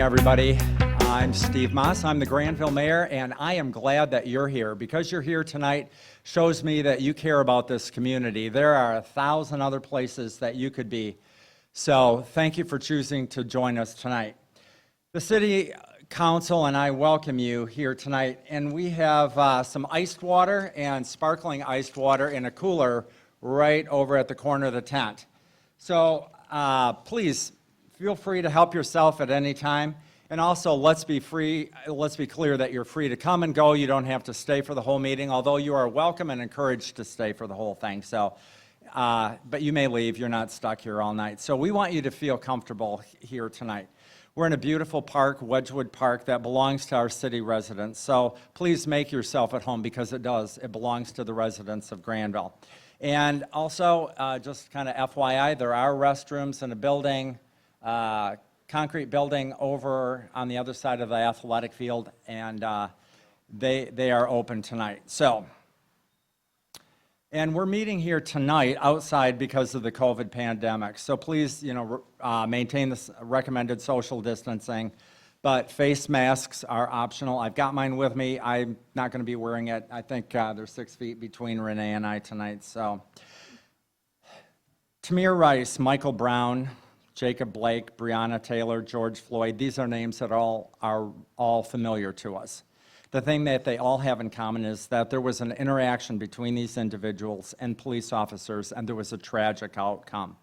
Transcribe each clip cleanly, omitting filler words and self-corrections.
everybody. I'm Steve Moss. I'm the Grandville mayor, and I am glad that you're here. Because you're here tonight shows me that you care about this community. There are 1,000 other places that you could be. So thank you for choosing to join us tonight. The City Council and I welcome you here tonight, and we have some iced water and sparkling iced water in a cooler right over at the corner of the tent. So please feel free to help yourself at any time. And also, let's be clear that you're free to come and go. You don't have to stay for the whole meeting, although you are welcome and encouraged to stay for the whole thing. So, but you may leave. You're not stuck here all night. So we want you to feel comfortable here tonight. We're in a beautiful park, Wedgwood Park, that belongs to our city residents. So please make yourself at home, because it does. It belongs to the residents of Grandville. And also, just kind of FYI, there are restrooms in a building, concrete building over on the other side of the athletic field, and they are open tonight. So, and we're meeting here tonight outside because of the COVID pandemic. So please, maintain this recommended social distancing, but face masks are optional. I've got mine with me. I'm not going to be wearing it. I think there's 6 feet between Renee and I tonight. So, Tamir Rice, Michael Brown, Jacob Blake, Breonna Taylor, George Floyd, these are names that are all familiar to us. The thing that they all have in common is that there was an interaction between these individuals and police officers, and there was a tragic outcome.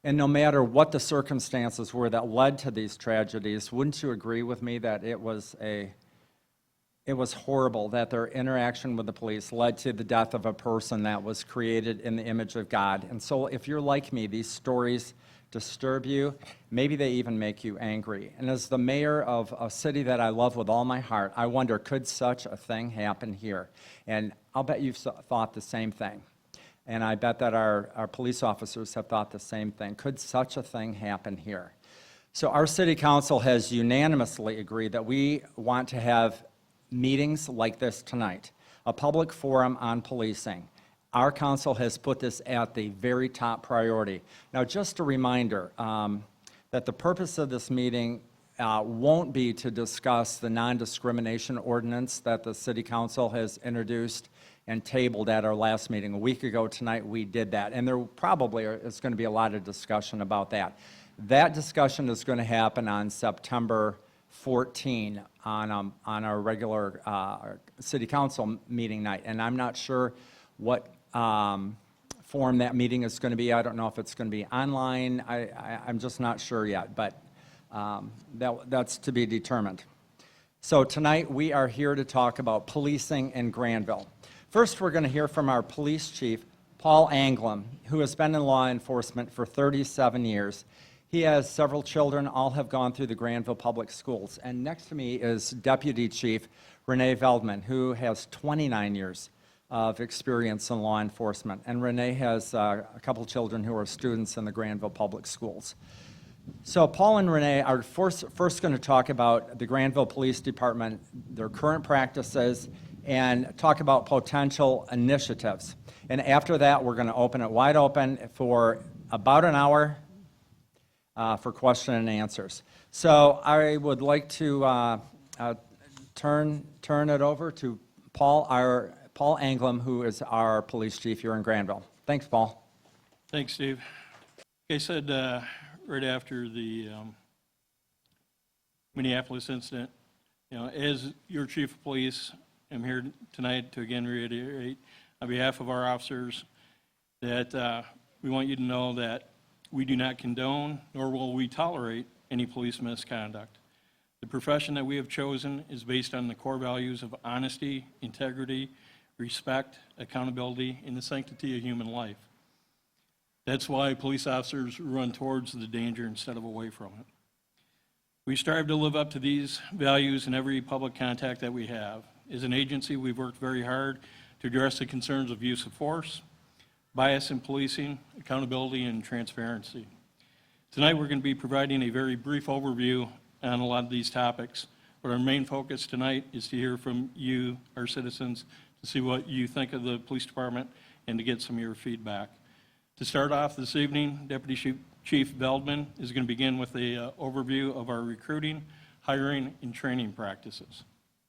And no matter what the circumstances were that led to these tragedies, wouldn't you agree with me that it was horrible that their interaction with the police led to the death of a person that was created in the image of God? And so if you're like me, these stories disturb you, maybe they even make you angry. And as the mayor of a city that I love with all my heart, I wonder, could such a thing happen here? And I'll bet you've thought the same thing. And I bet that our police officers have thought the same thing. Could such a thing happen here? So our city council has unanimously agreed that we want to have meetings like this tonight, a public forum on policing. Our council has put this at the very top priority. Now, just a reminder that the purpose of this meeting won't be to discuss the non-discrimination ordinance that the City Council has introduced and tabled at our last meeting. A week ago tonight, we did that, and there probably is going to be a lot of discussion about that. That discussion is going to happen on September 14 on our regular City Council meeting night, and I'm not sure what form that meeting is going to be. I don't know if it's going to be online. I'm just not sure yet, but that's to be determined. So tonight we are here to talk about policing in Grandville. First, we're going to hear from our police chief, Paul Anglem, who has been in law enforcement for 37 years. He has several children, all have gone through the Grandville Public Schools. And next to me is Deputy Chief Renee Veldman, who has 29 years of experience in law enforcement. And Renee has a couple children who are students in the Grandville Public Schools. So Paul and Renee are first going to talk about the Grandville Police Department, their current practices, and talk about potential initiatives. And after that, we're going to open it wide open for about an hour for question and answers. So I would like to turn it over to Paul Anglem, who is our police chief here in Grandville. Thanks, Paul. Thanks, Steve. Like I said right after the Minneapolis incident, as your chief of police, I'm here tonight to again reiterate on behalf of our officers that we want you to know that we do not condone nor will we tolerate any police misconduct. The profession that we have chosen is based on the core values of honesty, integrity, respect, accountability, and the sanctity of human life. That's why police officers run towards the danger instead of away from it. We strive to live up to these values in every public contact that we have. As an agency, we've worked very hard to address the concerns of use of force, bias in policing, accountability, and transparency. Tonight, we're going to be providing a very brief overview on a lot of these topics, but our main focus tonight is to hear from you, our citizens, to see what you think of the police department and to get some of your feedback. To start off this evening, Deputy Chief Veldman is going to begin with an overview of our recruiting, hiring and training practices.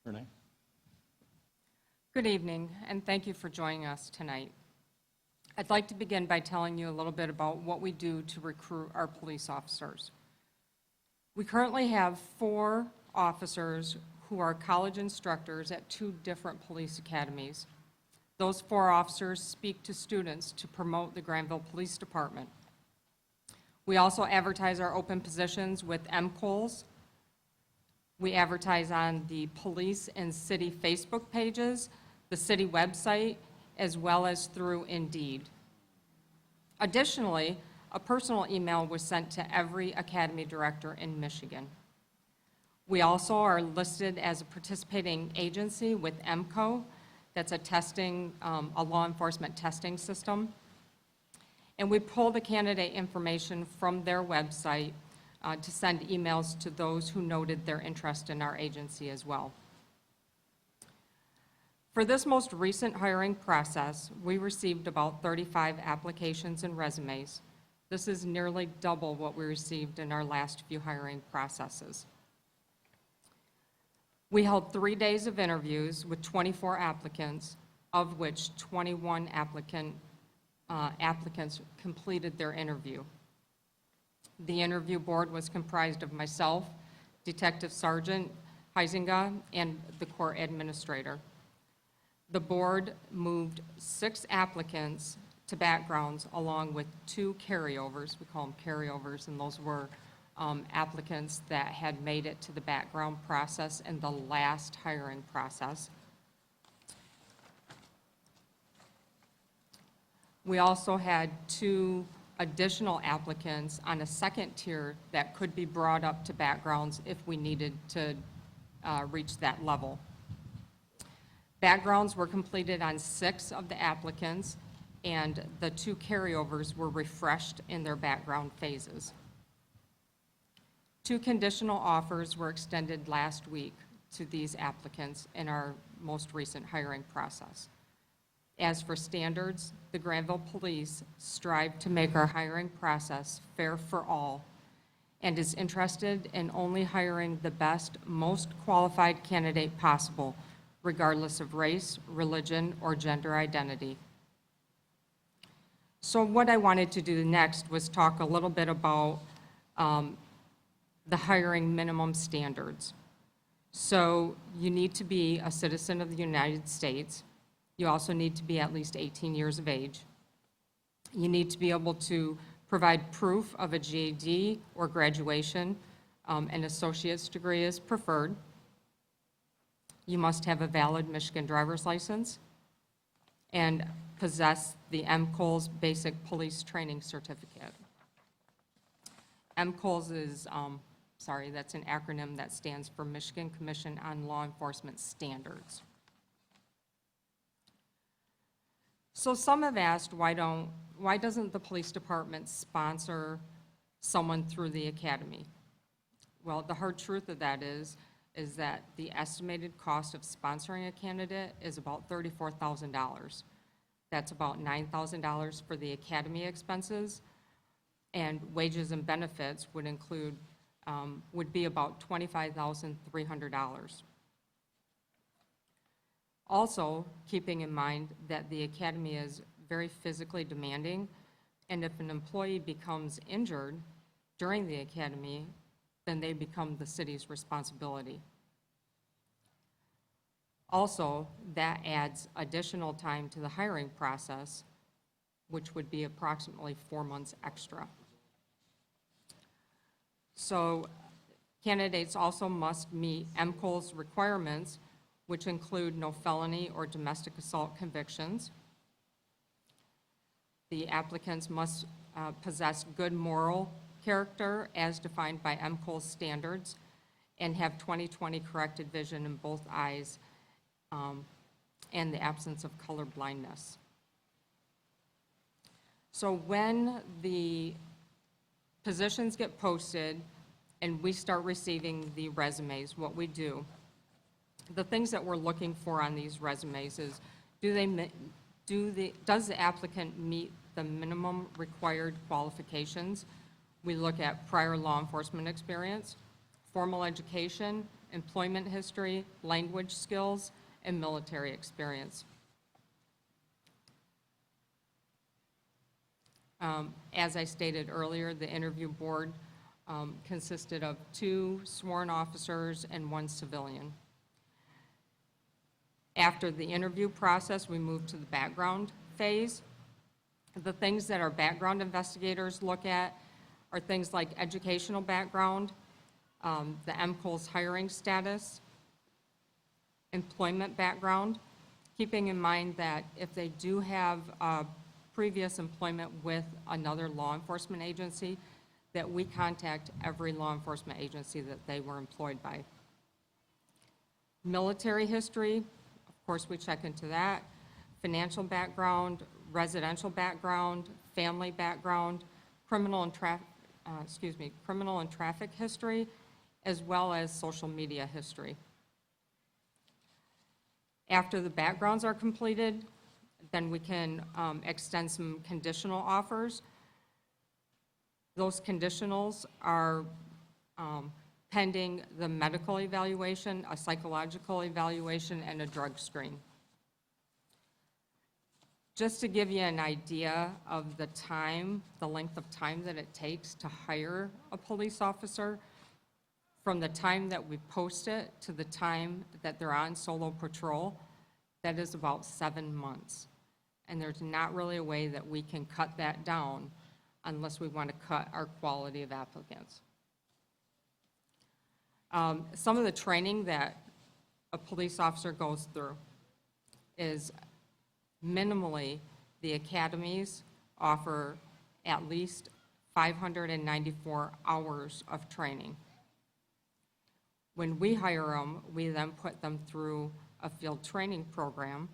Renee? Good evening, and thank you for joining us tonight. I'd like to begin by telling you a little bit about what we do to recruit our police officers. We currently have 4 officers who are college instructors at 2 different police academies. Those 4 officers speak to students to promote the Grandville Police Department. We also advertise our open positions with MCOLs. We advertise on the police and city Facebook pages, the city website, as well as through Indeed. Additionally, a personal email was sent to every academy director in Michigan. We also are listed as a participating agency with MCO. That's a law enforcement testing system. And we pull the candidate information from their website to send emails to those who noted their interest in our agency as well. For this most recent hiring process, we received about 35 applications and resumes. This is nearly double what we received in our last few hiring processes. We held 3 days of interviews with 24 applicants, of which 21 applicants completed their interview. The interview board was comprised of myself, Detective Sergeant Huizinga, and the court administrator. The board moved 6 applicants to backgrounds along with 2 carryovers. We call them carryovers, and those were applicants that had made it to the background process in the last hiring process. We also had 2 additional applicants on a second tier that could be brought up to backgrounds if we needed to reach that level. Backgrounds were completed on 6 of the applicants, and the 2 carryovers were refreshed in their background phases. 2 conditional offers were extended last week to these applicants in our most recent hiring process. As for standards, the Grandville Police strive to make our hiring process fair for all and is interested in only hiring the best, most qualified candidate possible, regardless of race, religion, or gender identity. So what I wanted to do next was talk a little bit about the hiring minimum standards. So you need to be a citizen of the United States. You also need to be at least 18 years of age. You need to be able to provide proof of a GED or graduation. An associate's degree is preferred. You must have a valid Michigan driver's license and possess the MCOLS Basic Police Training Certificate. MCOLS is, that's an acronym that stands for Michigan Commission on Law Enforcement Standards. So some have asked, why doesn't the police department sponsor someone through the academy? Well, the hard truth of that is that the estimated cost of sponsoring a candidate is about $34,000. That's about $9,000 for the academy expenses, and wages and benefits would be about $25,300. Also, keeping in mind that the academy is very physically demanding, and if an employee becomes injured during the academy, then they become the city's responsibility. Also, that adds additional time to the hiring process, which would be approximately 4 months extra. So candidates also must meet MCOLS requirements, which include no felony or domestic assault convictions. The applicants must possess good moral character as defined by MCOLS standards and have 20/20 corrected vision in both eyes and the absence of color blindness. So when the positions get posted and we start receiving the resumes, what we do, the things that we're looking for on these resumes is, does the applicant meet the minimum required qualifications? We look at prior law enforcement experience, formal education, employment history, language skills, and military experience. As I stated earlier, the interview board consisted of 2 sworn officers and 1 civilian. After the interview process, we moved to the background phase. The things that our background investigators look at are things like educational background, the MCOL's hiring status, employment background, keeping in mind that if they do have previous employment with another law enforcement agency, that we contact every law enforcement agency that they were employed by. Military history, of course, we check into that. Financial background, residential background, family background, criminal and traffic history, as well as social media history. After the backgrounds are completed, then we can extend some conditional offers. Those conditionals are pending the medical evaluation, a psychological evaluation, and a drug screen. Just to give you an idea of the time, the length of time that it takes to hire a police officer, from the time that we post it to the time that they're on solo patrol, that is about 7 months. And there's not really a way that we can cut that down unless we want to cut our quality of applicants. Some of the training that a police officer goes through is minimally, the academies offer at least 594 hours of training. When we hire them, we then put them through a field training program,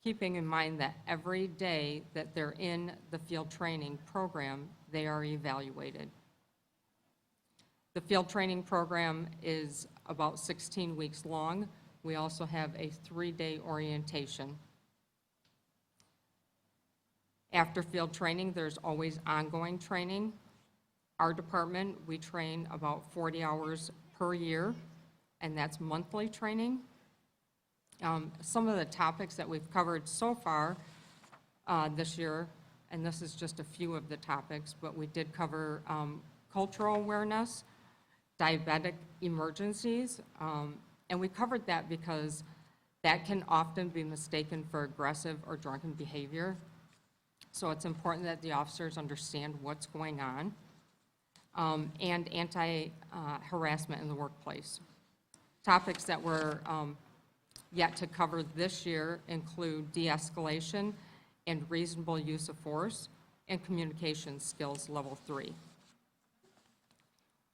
keeping in mind that every day that they're in the field training program, they are evaluated. The field training program is about 16 weeks long. We also have a 3-day orientation. After field training, there's always ongoing training. Our department, we train about 40 hours per year, and that's monthly training. Some of the topics that we've covered so far this year, and this is just a few of the topics, but we did cover cultural awareness, diabetic emergencies, and we covered that because that can often be mistaken for aggressive or drunken behavior. So it's important that the officers understand what's going on, and anti-harassment in the workplace. Topics that we're yet to cover this year include de-escalation and reasonable use of force and communication skills level 3.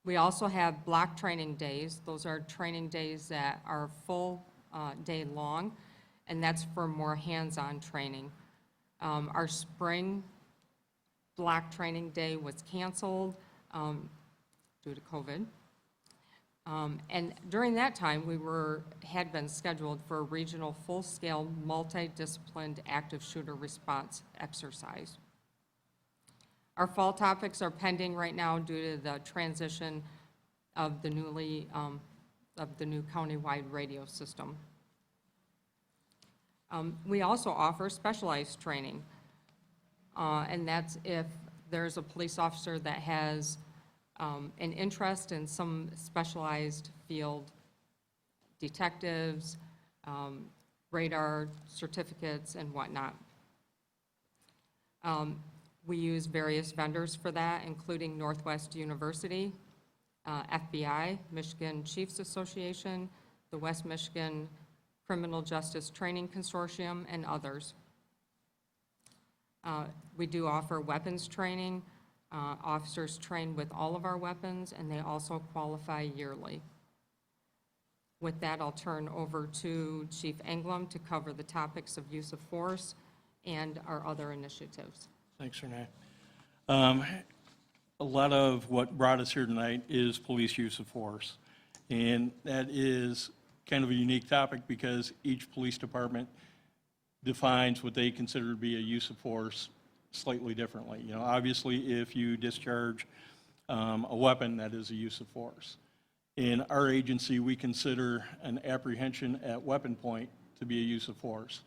We also have block training days. Those are training days that are full day long, and that's for more hands-on training. Our spring block training day was canceled due to COVID. And during that time, we had been scheduled for a regional full-scale multidisciplined active shooter response exercise. Our fall topics are pending right now due to the transition of the new countywide radio system. We also offer specialized training, and that's if there's a police officer that has an interest in some specialized field, detectives, radar certificates, and whatnot. We use various vendors for that, including Northwest University, FBI, Michigan Chiefs Association, the West Michigan Criminal Justice Training Consortium, and others. We do offer weapons training. Officers train with all of our weapons, and they also qualify yearly. With that, I'll turn over to Chief Engblom to cover the topics of use of force and our other initiatives. Thanks, Renee. A lot of what brought us here tonight is police use of force. And that is kind of a unique topic because each police department defines what they consider to be a use of force slightly differently. You know, obviously, if you discharge a weapon that is a use of force. In our agency, we consider an apprehension at weapon point to be a use of force.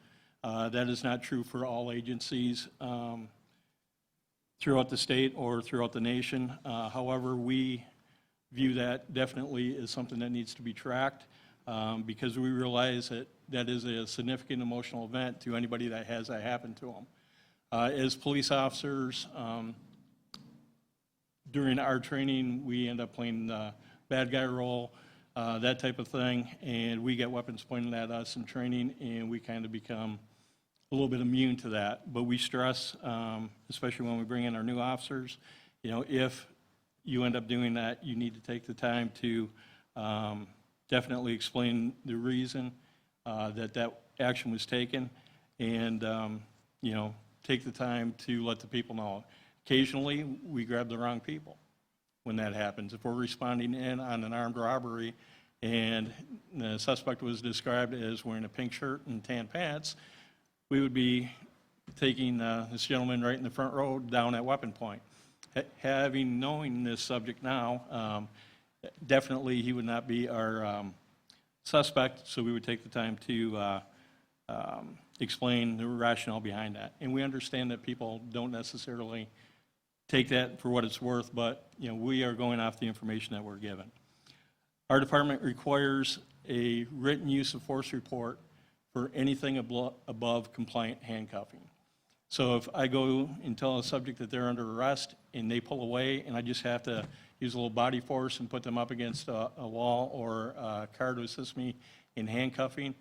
That is not true for all agencies throughout the state or throughout the nation. However, we view that definitely as something that needs to be tracked because we realize that that is a significant emotional event to anybody that has that happen to them. As police officers, during our training, we end up playing the bad guy role, that type of thing, and we get weapons pointed at us in training, and we kind of become a little bit immune to that. But we stress, especially when we bring in our new officers, you know, if you end up doing that, you need to take the time to definitely explain the reason that action was taken, and you know, take the time to let the people know. Occasionally, we grab the wrong people when that happens. If we're responding in on an armed robbery and the suspect was described as wearing a pink shirt and tan pants, we would be taking this gentleman right in the front row down at weapon point. Knowing this subject now, definitely he would not be our suspect, so we would take the time to explain the rationale behind that. And we understand that people don't necessarily take that for what it's worth, but you know, we are going off the information that we're given. Our department requires a written use of force report for anything above compliant handcuffing. So if I go and tell a subject that they're under arrest and they pull away and I just have to use a little body force and put them up against a wall or a car to assist me in handcuffing,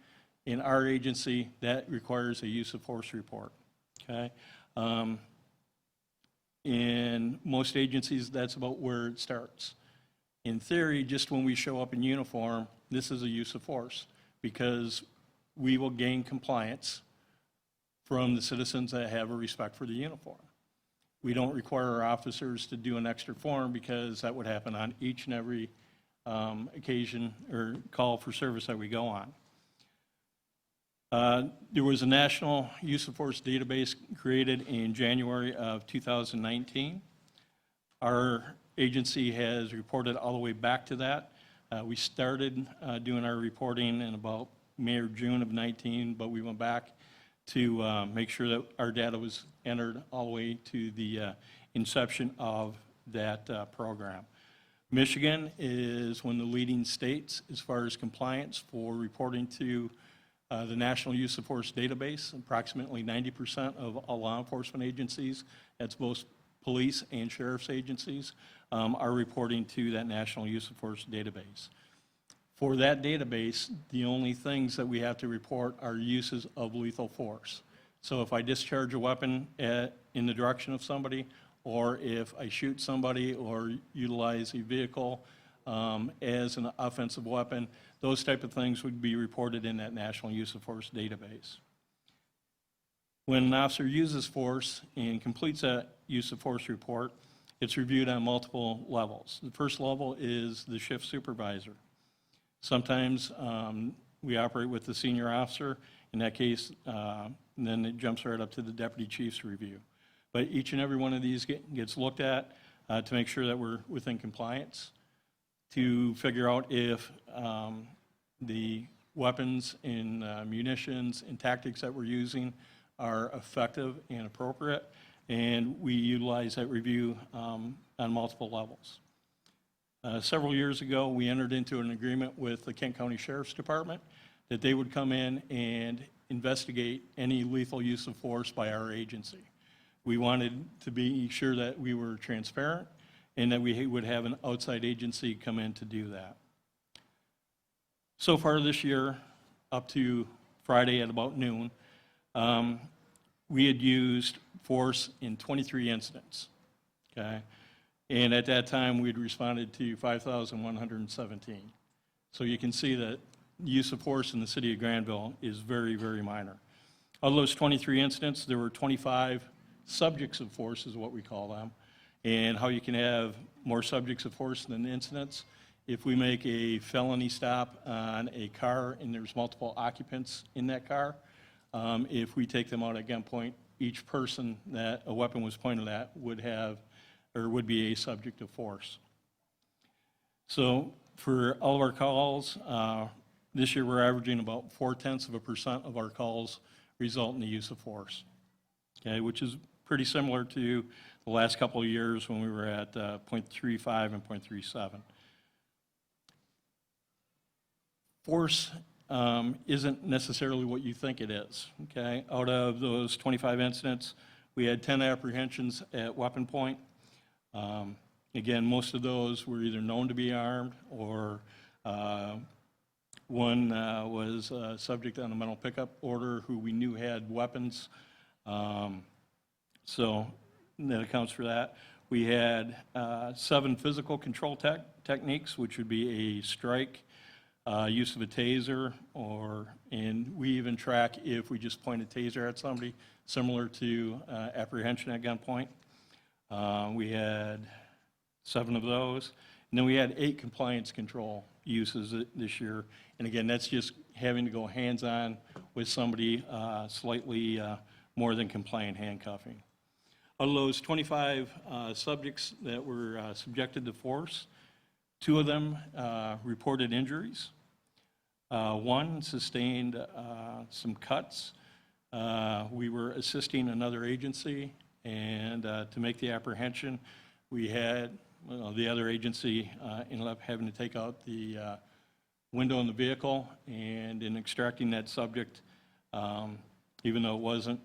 in our agency, that requires a use of force report, okay? In most agencies, that's about where it starts. In theory, just when we show up in uniform, this is a use of force because we will gain compliance from the citizens that have a respect for the uniform. We don't require our officers to do an extra form because that would happen on each and every occasion or call for service that we go on. There was a national use of force database created in January of 2019. Our agency has reported all the way back to that. We started doing our reporting in about May or June of 19, but we went back to make sure that our data was entered all the way to the inception of that program. Michigan is one of the leading states as far as compliance for reporting to the National Use of Force database. Approximately 90% of all law enforcement agencies, that's both police and sheriff's agencies, are reporting to that National Use of Force database. For that database, the only things that we have to report are uses of lethal force. So if I discharge a weapon in the direction of somebody, or if I shoot somebody or utilize a vehicle as an offensive weapon, those type of things would be reported in that National Use of Force database. When an officer uses force and completes that use of force report, it's reviewed on multiple levels. The first level is the shift supervisor. Sometimes we operate with the senior officer. In that case, then it jumps right up to the deputy chief's review. But each and every one of these gets looked at to make sure that we're within compliance, to figure out if the weapons and munitions and tactics that we're using are effective and appropriate, and we utilize that review on multiple levels. Several years ago, we entered into an agreement with the Kent County Sheriff's Department that they would come in and investigate any lethal use of force by our agency. We wanted to be sure that we were transparent and that we would have an outside agency come in to do that. So far this year, up to Friday at about noon, we had used force in 23 incidents, okay? And at that time, we'd responded to 5,117. So you can see that use of force in the city of Grandville is very, very minor. Of those 23 incidents, there were 25 subjects of force, is what we call them. And how you can have more subjects of force than incidents. If we make a felony stop on a car and there's multiple occupants in that car, if we take them out at gunpoint, each person that a weapon was pointed at would have or would be a subject of force. So for all of our calls, this year we're averaging about 0.4% of our calls result in the use of force, okay, which is pretty similar to the last couple of years when we were at 0.35 and 0.37. Force isn't necessarily what you think it is, okay? Out of those 25 incidents, we had 10 apprehensions at weapon point. Again, most of those were either known to be armed or one was subject on a mental pickup order who we knew had weapons. So that accounts for that. We had 7 physical control techniques, which would be a strike, use of a taser, and we even track if we just point a taser at somebody, similar to apprehension at gunpoint. We had 7 of those. And then we had 8 compliance control uses this year. And again, that's just having to go hands-on with somebody, slightly more than compliant handcuffing. Of those 25 subjects that were subjected to force, 2 of them reported injuries. 1 sustained some cuts. We were assisting another agency, and to make the apprehension, we had the other agency ended up having to take out the window in the vehicle, and in extracting that subject, even though it wasn't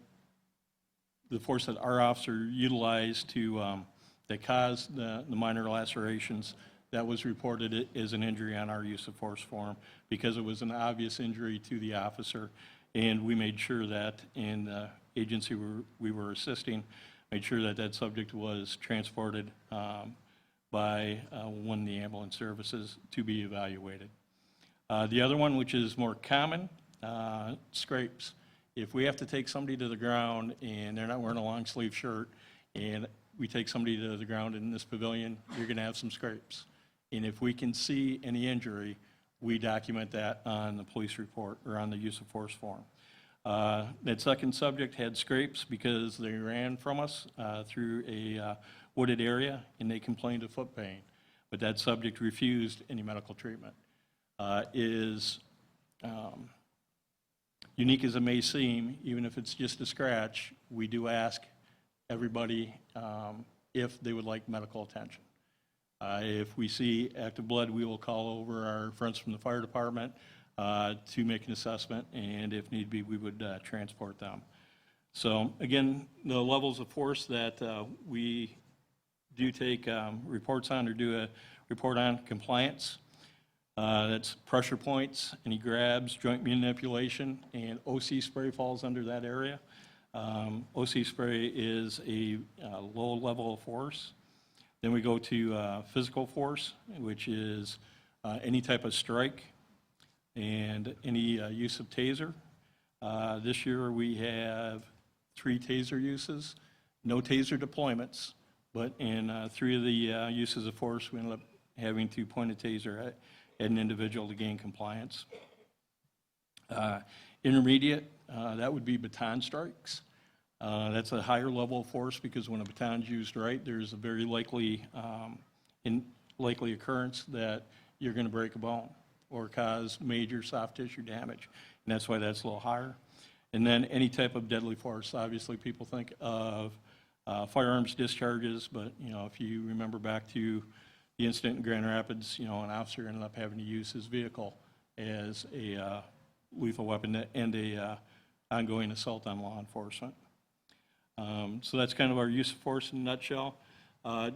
the force that our officer utilized to that caused the minor lacerations, that was reported as an injury on our use of force form because it was an obvious injury to the officer, and we made sure that in the agency we were assisting, made sure that that subject was transported by one of the ambulance services to be evaluated. The other one, which is more common, scrapes. If we have to take somebody to the ground and they're not wearing a long sleeve shirt, and we take somebody to the ground in this pavilion, you're going to have some scrapes. And if we can see any injury, we document that on the police report or on the use of force form. That second subject had scrapes because they ran from us through a wooded area, and they complained of foot pain. But that subject refused any medical treatment. Unique as it may seem, even if it's just a scratch, we do ask everybody if they would like medical attention. If we see active blood, we will call over our friends from the fire department to make an assessment, and if need be, we would transport them. So again, the levels of force that we do take reports on or do a report on: compliance, that's pressure points, any grabs, joint manipulation, and OC spray falls under that area. OC spray is a low level of force. Then we go to physical force, which is any type of strike and any use of taser. This year we have 3 taser uses, no taser deployments, but in 3 of the uses of force, we ended up having to point a taser at an individual to gain compliance. Intermediate, that would be baton strikes. That's a higher level of force because when a baton's used right, there's a very likely occurrence that you're going to break a bone or cause major soft tissue damage, and that's why that's a little higher. And then any type of deadly force. Obviously, people think of firearms discharges, but if you remember back to the incident in Grand Rapids, an officer ended up having to use his vehicle as a lethal weapon and a ongoing assault on law enforcement. So that's kind of our use of force in a nutshell.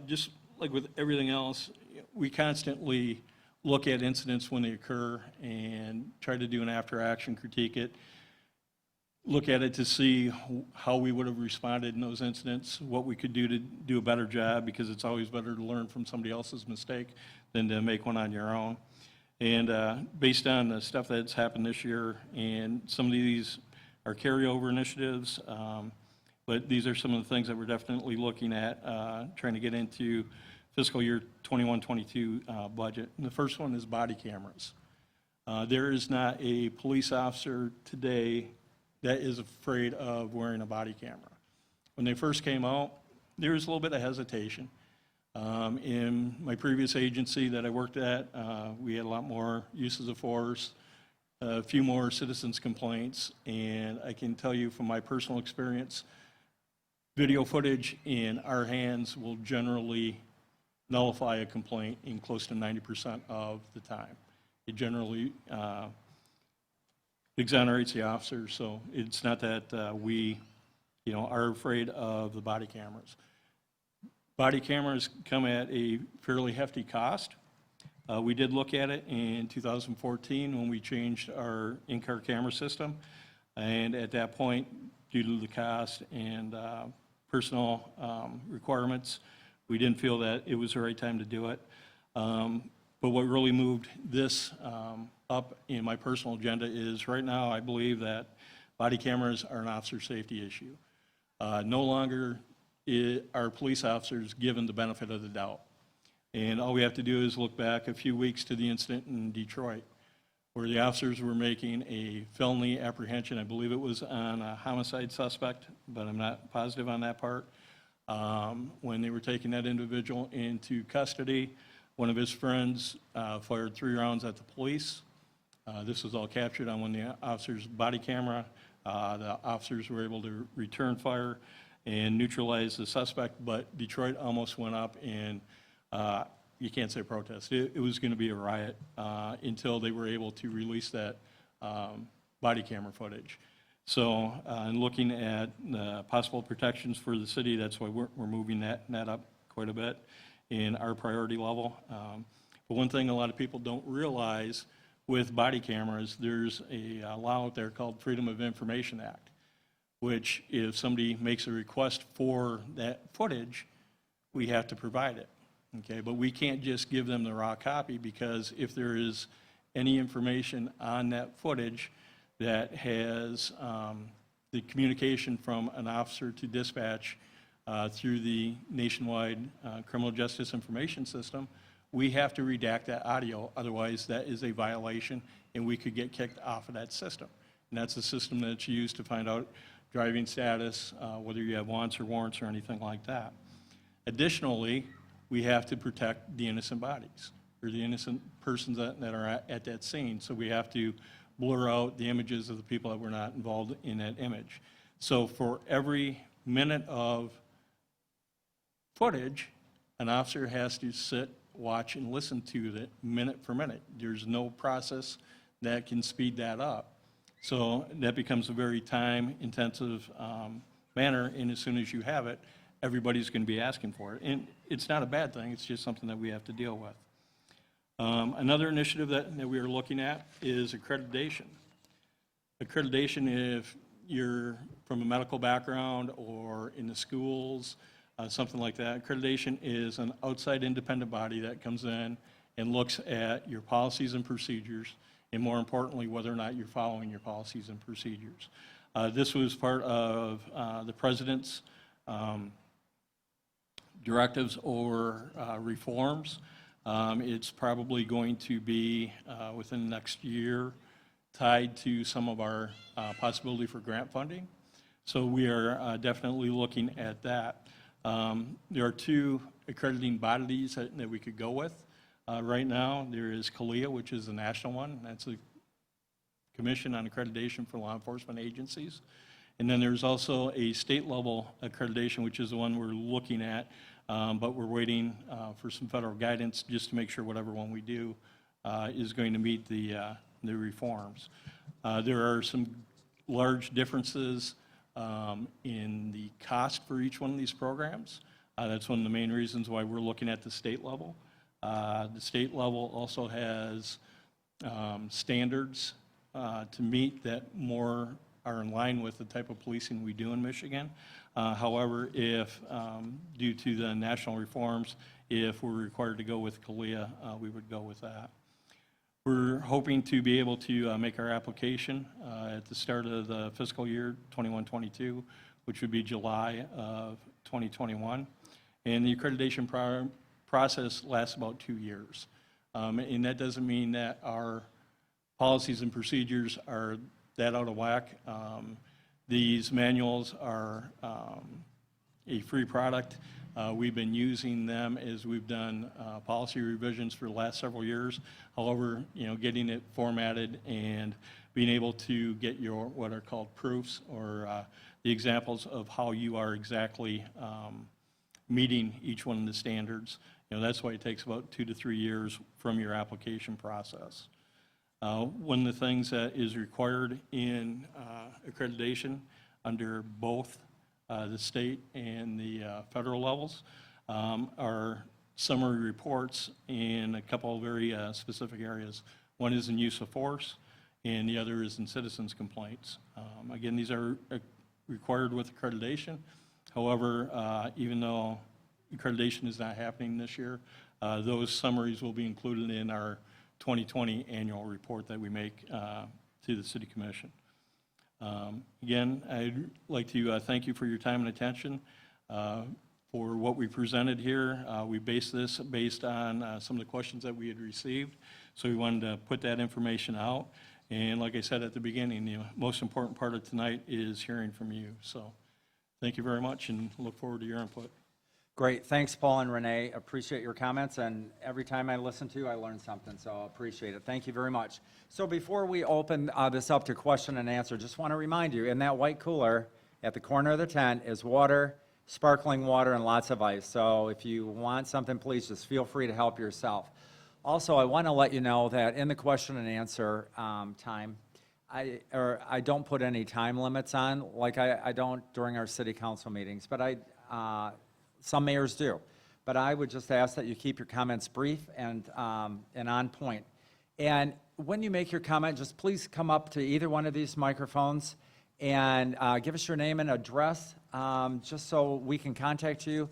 Just like with everything else, we constantly look at incidents when they occur and try to do an after-action critique it, look at it to see how we would have responded in those incidents, what we could do to do a better job, because it's always better to learn from somebody else's mistake than to make one on your own. And based on the stuff that's happened this year, and some of these are carryover initiatives, but these are some of the things that we're definitely looking at, trying to get into fiscal year 21-22 budget. And the first one is body cameras. There is not a police officer today that is afraid of wearing a body camera. When they first came out, there was a little bit of hesitation. In my previous agency that I worked at, we had a lot more uses of force, a few more citizens' complaints, and I can tell you from my personal experience, video footage in our hands will generally nullify a complaint in close to 90% of the time. It generally exonerates the officer, so it's not that we, are afraid of the body cameras. Body cameras come at a fairly hefty cost. We did look at it in 2014 when we changed our in-car camera system, and at that point, due to the cost and personal requirements, we didn't feel that it was the right time to do it. But what really moved this up in my personal agenda is right now I believe that body cameras are an officer safety issue. No longer are police officers given the benefit of the doubt. And all we have to do is look back a few weeks to the incident in Detroit, where the officers were making a felony apprehension. I believe it was on a homicide suspect, but I'm not positive on that part. When they were taking that individual into custody, one of his friends fired 3 rounds at the police. This was all captured on one of the officers' body camera. The officers were able to return fire and neutralize the suspect, but Detroit almost went up in, you can't say protest, it was going to be a riot until they were able to release that body camera footage. So in looking at possible protections for the city, that's why we're moving that up quite a bit in our priority level. But one thing a lot of people don't realize with body cameras, there's a law out there called Freedom of Information Act, which if somebody makes a request for that footage, we have to provide it, okay? But we can't just give them the raw copy, because if there is any information on that footage that has the communication from an officer to dispatch through the nationwide criminal justice information system, we have to redact that audio, otherwise that is a violation and we could get kicked off of that system. And that's the system that's used to find out driving status, whether you have wants or warrants or anything like that. Additionally, we have to protect the innocent bodies, or the innocent persons that are at that scene. So we have to blur out the images of the people that were not involved in that image. So for every minute of footage, an officer has to sit, watch, and listen to it minute for minute. There's no process that can speed that up. So that becomes a very time-intensive manner, and as soon as you have it, everybody's going to be asking for it. And it's not a bad thing, it's just something that we have to deal with. Another initiative that we are looking at is accreditation. Accreditation, if you're from a medical background or in the schools, something like that, accreditation is an outside independent body that comes in and looks at your policies and procedures, and more importantly, whether or not you're following your policies and procedures. This was part of the President's directives or reforms. It's probably going to be within the next year tied to some of our possibility for grant funding. So we are definitely looking at that. There are 2 accrediting bodies that we could go with. Right now, there is CALEA, which is the national one. That's the Commission on Accreditation for Law Enforcement Agencies. And then there's also a state-level accreditation, which is the one we're looking at, but we're waiting for some federal guidance just to make sure whatever one we do is going to meet the reforms. There are some large differences in the cost for each one of these programs. That's one of the main reasons why we're looking at the state level. The state level also has standards to meet that more are in line with the type of policing we do in Michigan. However, if due to the national reforms, if we're required to go with CALEA, we would go with that. We're hoping to be able to make our application at the start of the fiscal year 21-22, which would be July of 2021. And the accreditation process lasts about 2 years. And that doesn't mean that our policies and procedures are that out of whack. These manuals are a free product. We've been using them as we've done policy revisions for the last several years. However, getting it formatted and being able to get your what are called proofs or the examples of how you are exactly meeting each one of the standards. That's why it takes about 2 to 3 years from your application process. One of the things that is required in accreditation under both the state and the federal levels are summary reports in a couple of very specific areas. One is in use of force, and the other is in citizens' complaints. Again, these are required with accreditation. However, even though accreditation is not happening this year, those summaries will be included in our 2020 annual report that we make to the City Commission. Again, I'd like to thank you for your time and attention. For what we presented here, we based this based on some of the questions that we had received, so we wanted to put that information out. And like I said at the beginning, the most important part of tonight is hearing from you. So thank you very much, and look forward to your input. Great. Thanks, Paul and Renee. Appreciate your comments, and every time I listen to you, I learn something, so I appreciate it. Thank you very much. So before we open this up to question and answer, just want to remind you, in that white cooler at the corner of the tent is water, sparkling water, and lots of ice. So if you want something, please just feel free to help yourself. Also, I want to let you know that in the question and answer time, I don't put any time limits on, like I don't during our city council meetings, but some mayors do. But I would just ask that you keep your comments brief and on point. And when you make your comment, just please come up to either one of these microphones and give us your name and address, just so we can contact you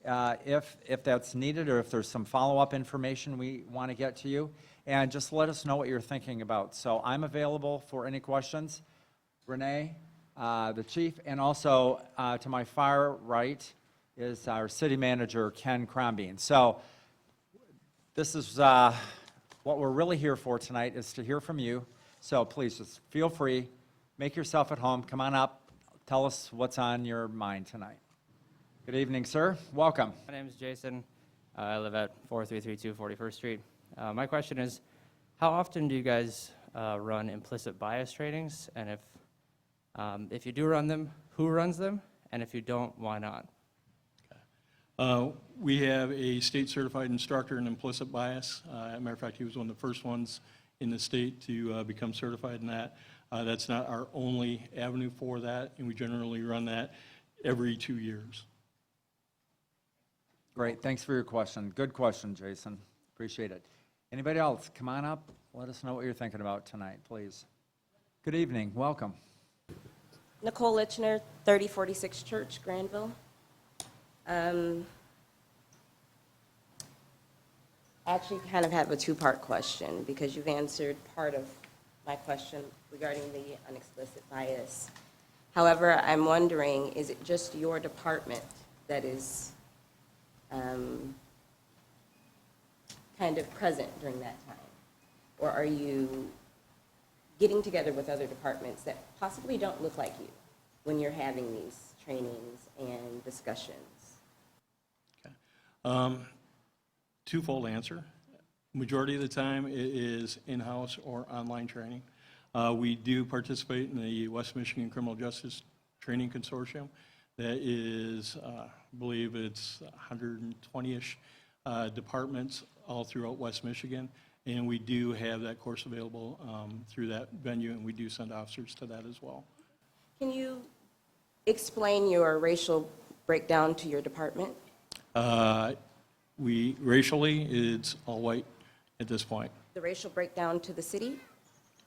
if that's needed, or if there's some follow-up information we want to get to you. And just let us know what you're thinking about. So I'm available for any questions. Renee, the chief, and also to my far right is our city manager, Ken Crombeen. So this is what we're really here for tonight, is to hear from you. So please just feel free, make yourself at home, come on up, tell us what's on your mind tonight. Good evening, sir. Welcome. My name is Jason. I live at 4332 41st Street. My question is, how often do you guys run implicit bias trainings? And if you do run them, who runs them? And if you don't, why not? We have a state-certified instructor in implicit bias. As a matter of fact, he was one of the first ones in the state to become certified in that. That's not our only avenue for that, and we generally run that every 2 years. Great. Thanks for your question. Good question, Jason. Appreciate it. Anybody else? Come on up. Let us know what you're thinking about tonight, please. Good evening. Welcome. Nicole Lichner, 3046 Church, Grandville. I actually kind of have a two-part question, because you've answered part of my question regarding the unexplicit bias. However, I'm wondering, is it just your department that is kind of present during that time? Or are you getting together with other departments that possibly don't look like you when you're having these trainings and discussions? Okay. Twofold answer. Majority of the time, it is in-house or online training. We do participate in the West Michigan Criminal Justice Training Consortium. That is, I believe it's 120-ish departments all throughout West Michigan, and we do have that course available through that venue, and we do send officers to that as well. Can you explain your racial breakdown to your department? Racially, it's all white at this point. The racial breakdown to the city?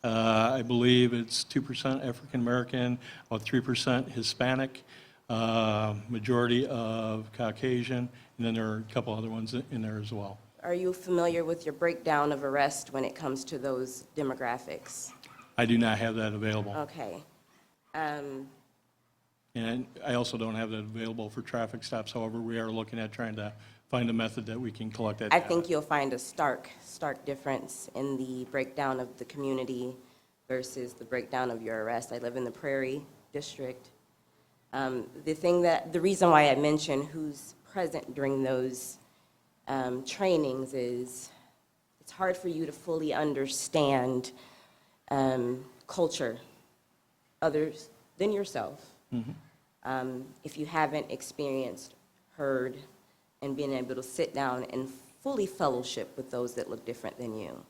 I believe it's 2% African American, about 3% Hispanic, majority of Caucasian, and then there are a couple other ones in there as well. Are you familiar with your breakdown of arrest when it comes to those demographics? I do not have that available. Okay. And I also don't have that available for traffic stops. However, we are looking at trying to find a method that we can collect that I data. think you'll find a stark difference in the breakdown of the community versus the breakdown of your arrest. I live in the Prairie District. The reason why I mention who's present during those trainings is it's hard for you to fully understand culture others than yourself if you haven't experienced, heard, and been able to sit down and fully fellowship with those that look different than you.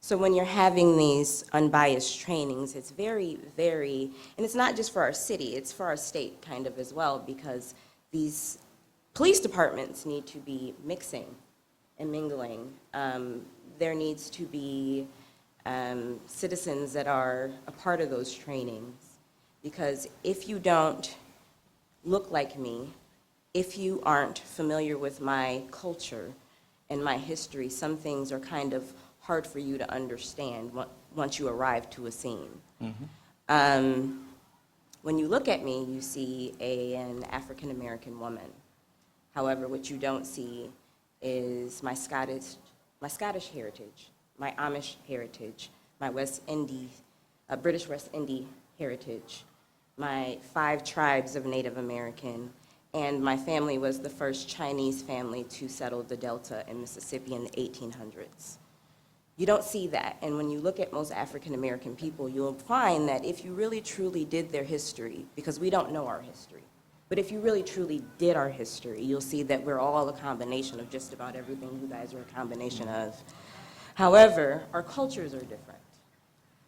So when you're having these unbiased trainings, it's very, very, and it's not just for our city, it's for our state kind of as well, because these police departments need to be mixing and mingling. There needs to be citizens that are a part of those trainings, because if you don't look like me, if you aren't familiar with my culture and my history, some things are kind of hard for you to understand once you arrive to a scene. When you look at me, you see an African-American woman. However, what you don't see is my Scottish heritage, my Amish heritage, my British West Indies heritage, my 5 tribes of Native American, and my family was the first Chinese family to settle the Delta in Mississippi in the 1800s. You don't see that, and when you look at most African American people, you'll find that if you really truly did their history, because we don't know our history, but if you really truly did our history, you'll see that we're all a combination of just about everything you guys are a combination of. However, our cultures are different.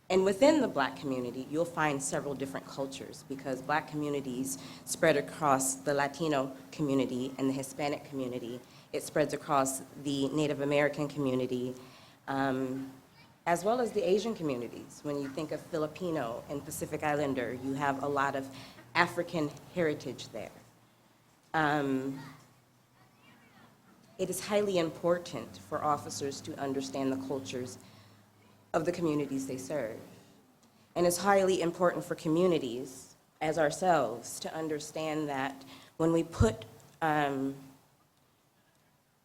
And within the Black community, you'll find several different cultures, because Black communities spread across the Latino community and the Hispanic community. It spreads across the Native American community, as well as the Asian communities. When you think of Filipino and Pacific Islander, you have a lot of African heritage there. It is highly important for officers to understand the cultures of the communities they serve. And it's highly important for communities, as ourselves, to understand that when we put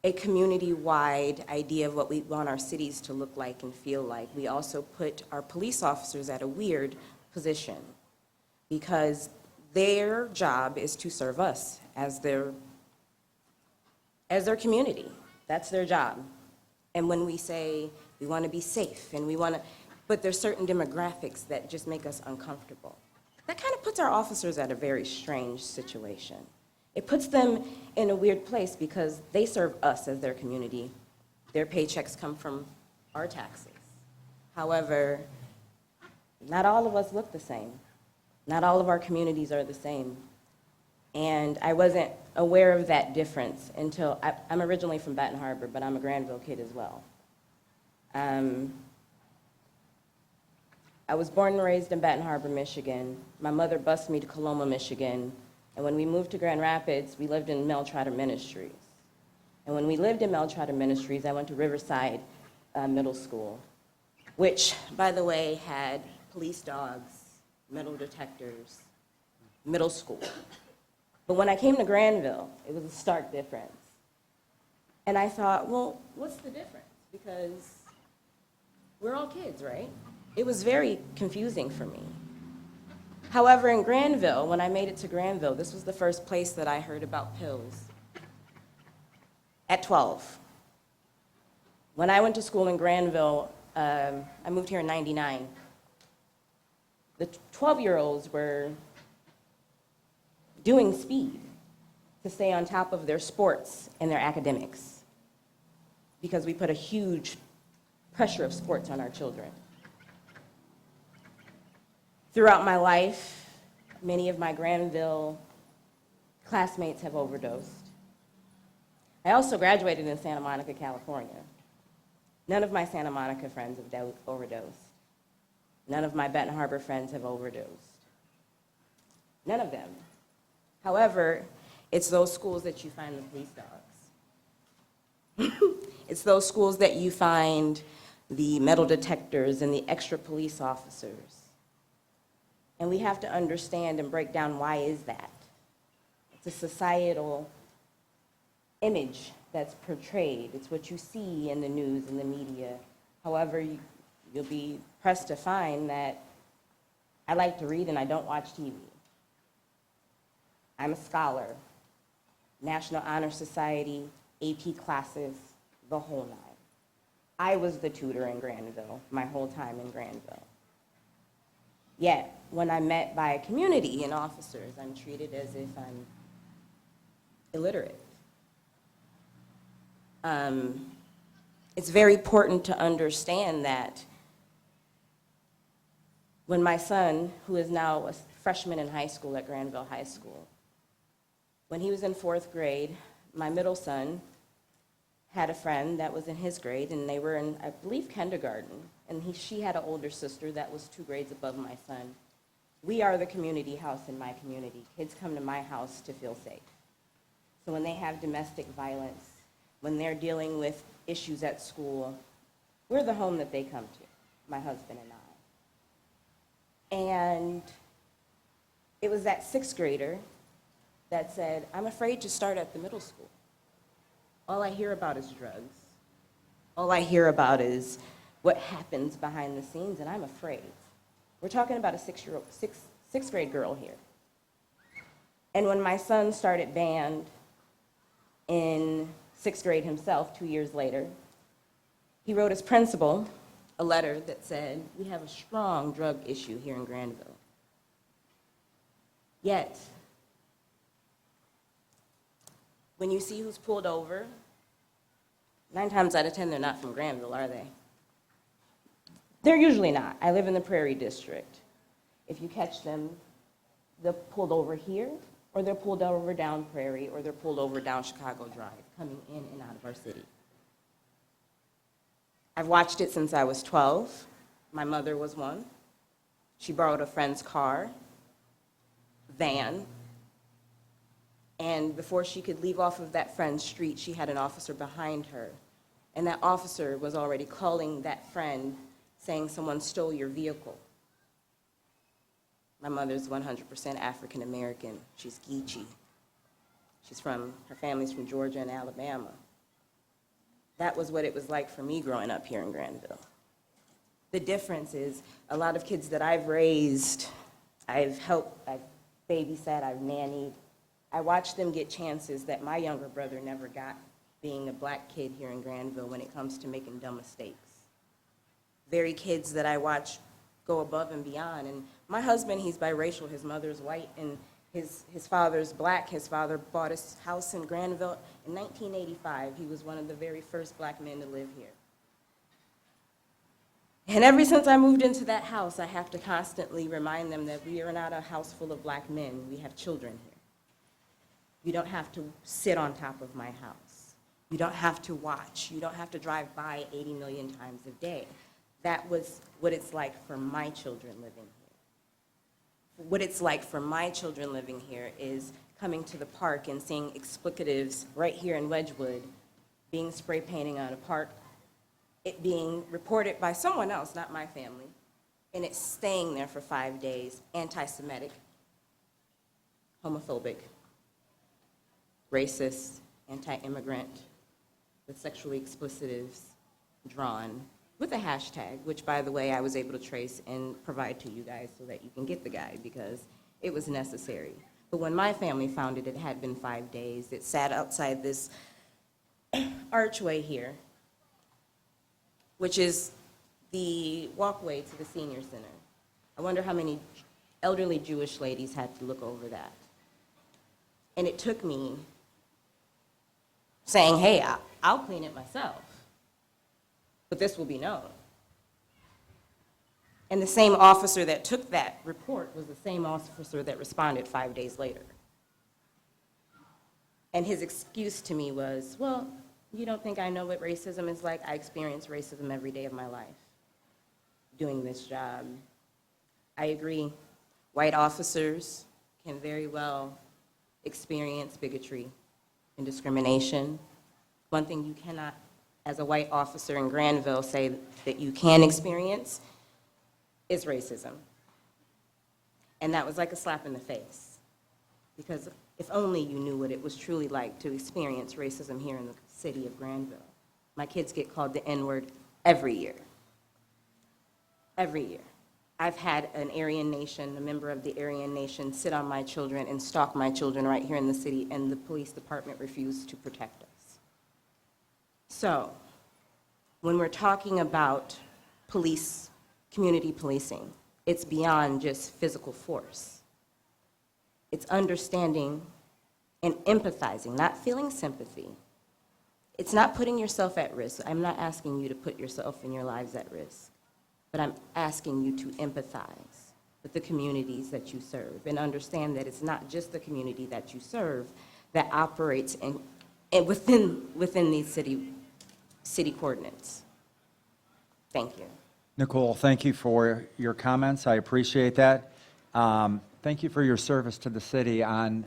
a community-wide idea of what we want our cities to look like and feel like, we also put our police officers at a weird position, because their job is to serve us as their community. That's their job. And when we say we want to be safe and we want to, but there's certain demographics that just make us uncomfortable. That kind of puts our officers at a very strange situation. It puts them in a weird place because they serve us as their community. Their paychecks come from our taxes. However, not all of us look the same. Not all of our communities are the same. And I wasn't aware of that difference until, I'm originally from Baton Harbor, but I'm a Grandville kid as well. I was born and raised in Baton Harbor, Michigan. My mother bused me to Coloma, Michigan. And when we moved to Grand Rapids, we lived in Mel Trotter Ministries. And when we lived in Mel Trotter Ministries, I went to Riverside Middle School, which, by the way, had police dogs, metal detectors, middle school. But when I came to Grandville, it was a stark difference. And I thought, well, what's the difference? Because we're all kids, right? It was very confusing for me. However, in Grandville, when I made it to Grandville, this was the first place that I heard about pills. At 12. When I went to school in Grandville, I moved here in '99. The 12-year-olds were doing speed to stay on top of their sports and their academics, because we put a huge pressure of sports on our children. Throughout my life, many of my Grandville classmates have overdosed. I also graduated in Santa Monica, California. None of my Santa Monica friends have overdosed. None of my Baton Harbor friends have overdosed. None of them. However, it's those schools that you find the police dogs. It's those schools that you find the metal detectors and the extra police officers. And we have to understand and break down, why is that? It's a societal image that's portrayed. It's what you see in the news and the media. However, you'll be pressed to find that I like to read and I don't watch TV. I'm a scholar. National Honor Society, AP classes, the whole nine. I was the tutor in Grandville my whole time in Grandville. Yet, when I'm met by a community and officers, I'm treated as if I'm illiterate. It's very important to understand that when my son, who is now a freshman in high school at Grandville High School, when he was in 4th grade, my middle son had a friend that was in his grade, and they were in, I believe, kindergarten, and she had an older sister that was 2 grades above my son. We are the community house in my community. Kids come to my house to feel safe. So when they have domestic violence, when they're dealing with issues at school, we're the home that they come to, my husband and I. And it was that 6th grader that said, I'm afraid to start at the middle school. All I hear about is drugs. All I hear about is what happens behind the scenes, and I'm afraid. We're talking about a 6th grade girl here. And when my son started band in 6th grade himself, 2 years later, he wrote his principal a letter that said, we have a strong drug issue here in Grandville. Yet, when you see who's pulled over, 9 times out of 10, they're not from Grandville, are they? They're usually not. I live in the Prairie District. If you catch them, they're pulled over here, or they're pulled over down Prairie, or they're pulled over down Chicago Drive, coming in and out of our city. I've watched it since I was 12. My mother was one. She borrowed a friend's car, van, and before she could leave off of that friend's street, she had an officer behind her. And that officer was already calling that friend, saying someone stole your vehicle. My mother's 100% African American. She's Geechee. Her family's from Georgia and Alabama. That was what it was like for me growing up here in Grandville. The difference is a lot of kids that I've raised, I've helped, I've babysat, I've nannied. I watched them get chances that my younger brother never got, being a black kid here in Grandville when it comes to making dumb mistakes. Very kids that I watch go above and beyond. And my husband, he's biracial. His mother's white and his father's black. His father bought his house in Grandville in 1985. He was one of the very first black men to live here. And ever since I moved into that house, I have to constantly remind them that we are not a house full of black men. We have children here. You don't have to sit on top of my house. You don't have to watch. You don't have to drive by 80 million times a day. That was what it's like for my children living here. What it's like for my children living here is coming to the park and seeing explicatives right here in Wedgwood being spray painting on a park, it being reported by someone else, not my family, and it's staying there for 5 days, anti-Semitic, homophobic, racist, anti-immigrant, with sexually explicitives drawn with a hashtag, which, by the way, I was able to trace and provide to you guys so that you can get the guide because it was necessary. But when my family found it, it had been 5 days. It sat outside this archway here, which is the walkway to the senior center. I wonder how many elderly Jewish ladies had to look over that. And it took me saying, hey, I'll clean it myself, but this will be known. And the same officer that took that report was the same officer that responded 5 days later. And his excuse to me was, well, you don't think I know what racism is like? I experience racism every day of my life doing this job. I agree. White officers can very well experience bigotry and discrimination. One thing you cannot, as a white officer in Grandville, say that you can experience is racism. And that was like a slap in the face, because if only you knew what it was truly like to experience racism here in the city of Grandville. My kids get called the N-word every year. Every year. I've had an Aryan Nation, a member of the Aryan Nation, sit on my children and stalk my children right here in the city, and the police department refused to protect us. So, when we're talking about police, community policing, it's beyond just physical force. It's understanding and empathizing, not feeling sympathy. It's not putting yourself at risk. I'm not asking you to put yourself and your lives at risk, but I'm asking you to empathize with the communities that you serve and understand that it's not just the community that you serve that operates within these city coordinates. Thank you. Nicole, thank you for your comments. I appreciate that. Thank you for your service to the city on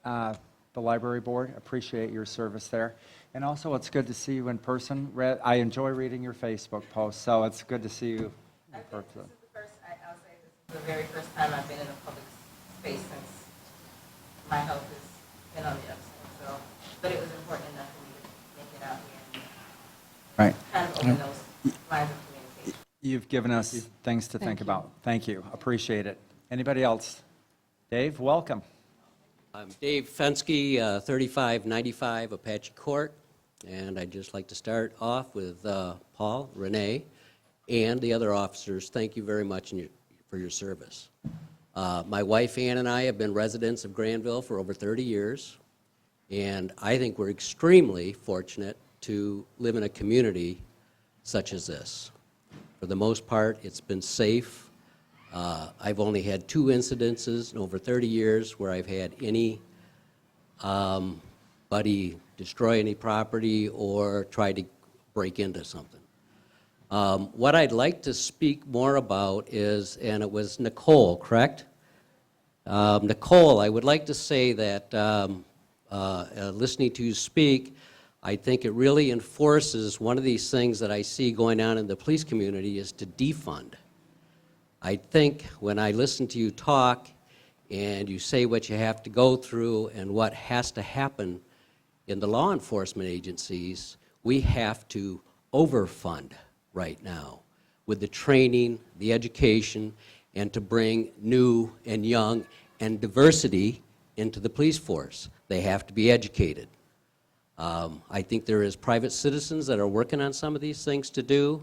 the library board. Appreciate your service there. And also, it's good to see you in person. I enjoy reading your Facebook posts, so it's good to see you in person. This is the very first time I've been in a public space since my health has been on the upswing. So, but it was important enough for me to make it out here Right. and kind of open those lines of communication. You've given us things to think you. about. Thank you. Appreciate it. Anybody else? Dave, welcome. I'm Dave Fensky, 3595 Apache Court, and I'd just like to start off with Paul, Renee, and the other officers. Thank you very much for your service. My wife Ann and I have been residents of Grandville for over 30 years, and I think we're extremely fortunate to live in a community such as this. For the most part, it's been safe. I've only had 2 incidences in over 30 years where I've had anybody destroy any property or try to break into something. What I'd like to speak more about is, and it was Nicole, correct? Nicole, I would like to say that listening to you speak, I think it really enforces one of these things that I see going on in the police community is to defund. I think when I listen to you talk and you say what you have to go through and what has to happen in the law enforcement agencies, we have to overfund right now with the training, the education, and to bring new and young and diversity into the police force. They have to be educated. I think there is private citizens that are working on some of these things to do.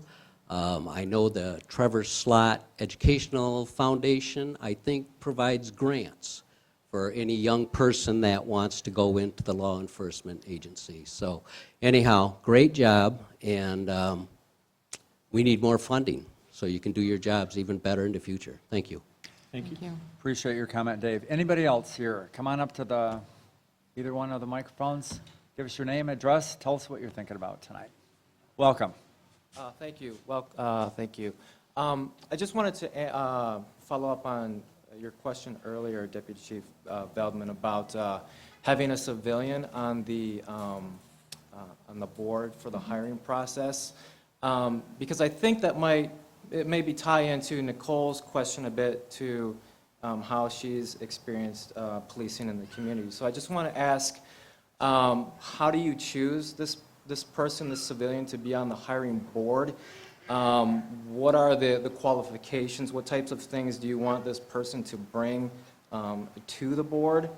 I know the Trevor Slott Educational Foundation, I think, provides grants for any young person that wants to go into the law enforcement agency. So anyhow, great job, and we need more funding so you can do your jobs even better in the future. Thank you. Thank you. Thank you. Appreciate your comment, Dave. Anybody else here? Come on up to either one of the microphones. Give us your name, address. Tell us what you're thinking about tonight. Welcome. Thank you. Well, thank you. I just wanted to follow up on your question earlier, Deputy Chief Veldman, about having a civilian on the board for the hiring process, because I think that it maybe tie into Nicole's question a bit to how she's experienced policing in the community. So I just want to ask, how do you choose this person, this civilian, to be on the hiring board? What are the qualifications? What types of things do you want this person to bring to the board?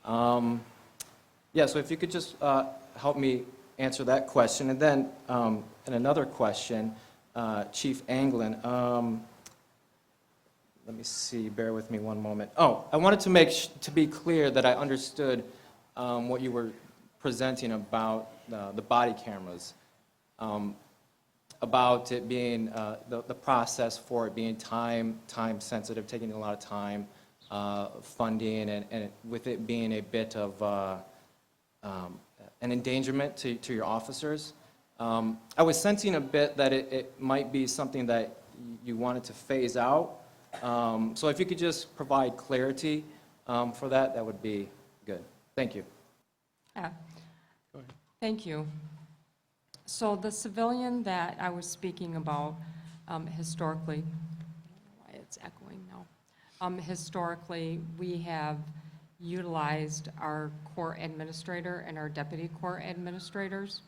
Yeah, so if you could just help me answer that question. And then, and another question, Chief Anglin, let me see, bear with me one moment. Oh, I wanted to be clear that I understood what you were presenting about the body cameras, about it being, the process for it being time sensitive, taking a lot of time, funding, and with it being a bit of an endangerment to your officers. I was sensing a bit that it might be something that you wanted to phase out. So if you could just provide clarity for that, that would be good. Thank you. Thank you. So the civilian that I was speaking about historically, why it's echoing now. Historically, we have utilized our court administrator and our deputy court administrators.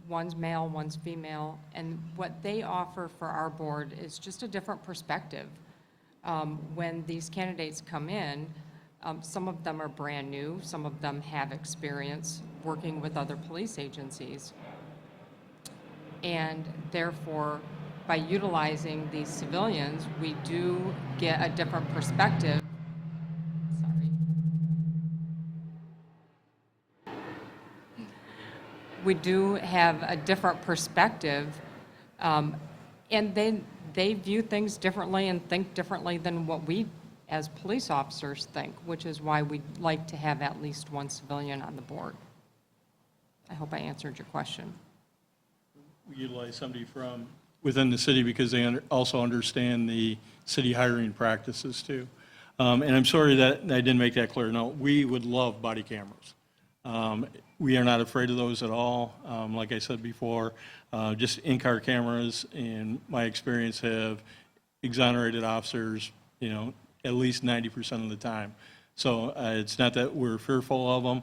One's male, one's female, and what they offer for our board is just a different perspective. When these candidates come in, some of them are brand new, some of them have experience working with other police agencies. And therefore, by utilizing these civilians, we do get a different perspective. Sorry. We do have a different perspective, and they view things differently and think differently than what we, as police officers, think, which is why we'd like to have at least one civilian on the board. I hope I answered your question. We utilize somebody from within the city because they also understand the city hiring practices too. And I'm sorry that I didn't make that clear. No, we would love body cameras. We are not afraid of those at all. Like I said before, just in-car cameras, in my experience, have exonerated officers, at least 90% of the time. So it's not that we're fearful of them.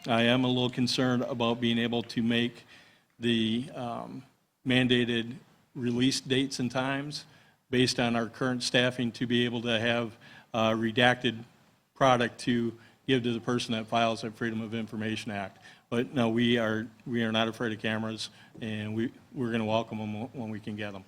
I am a little concerned about being able to make the mandated release dates and times based on our current staffing to be able to have redacted product to give to the person that files that Freedom of Information Act. But no, we are not afraid of cameras, and we're going to welcome them when we can get them.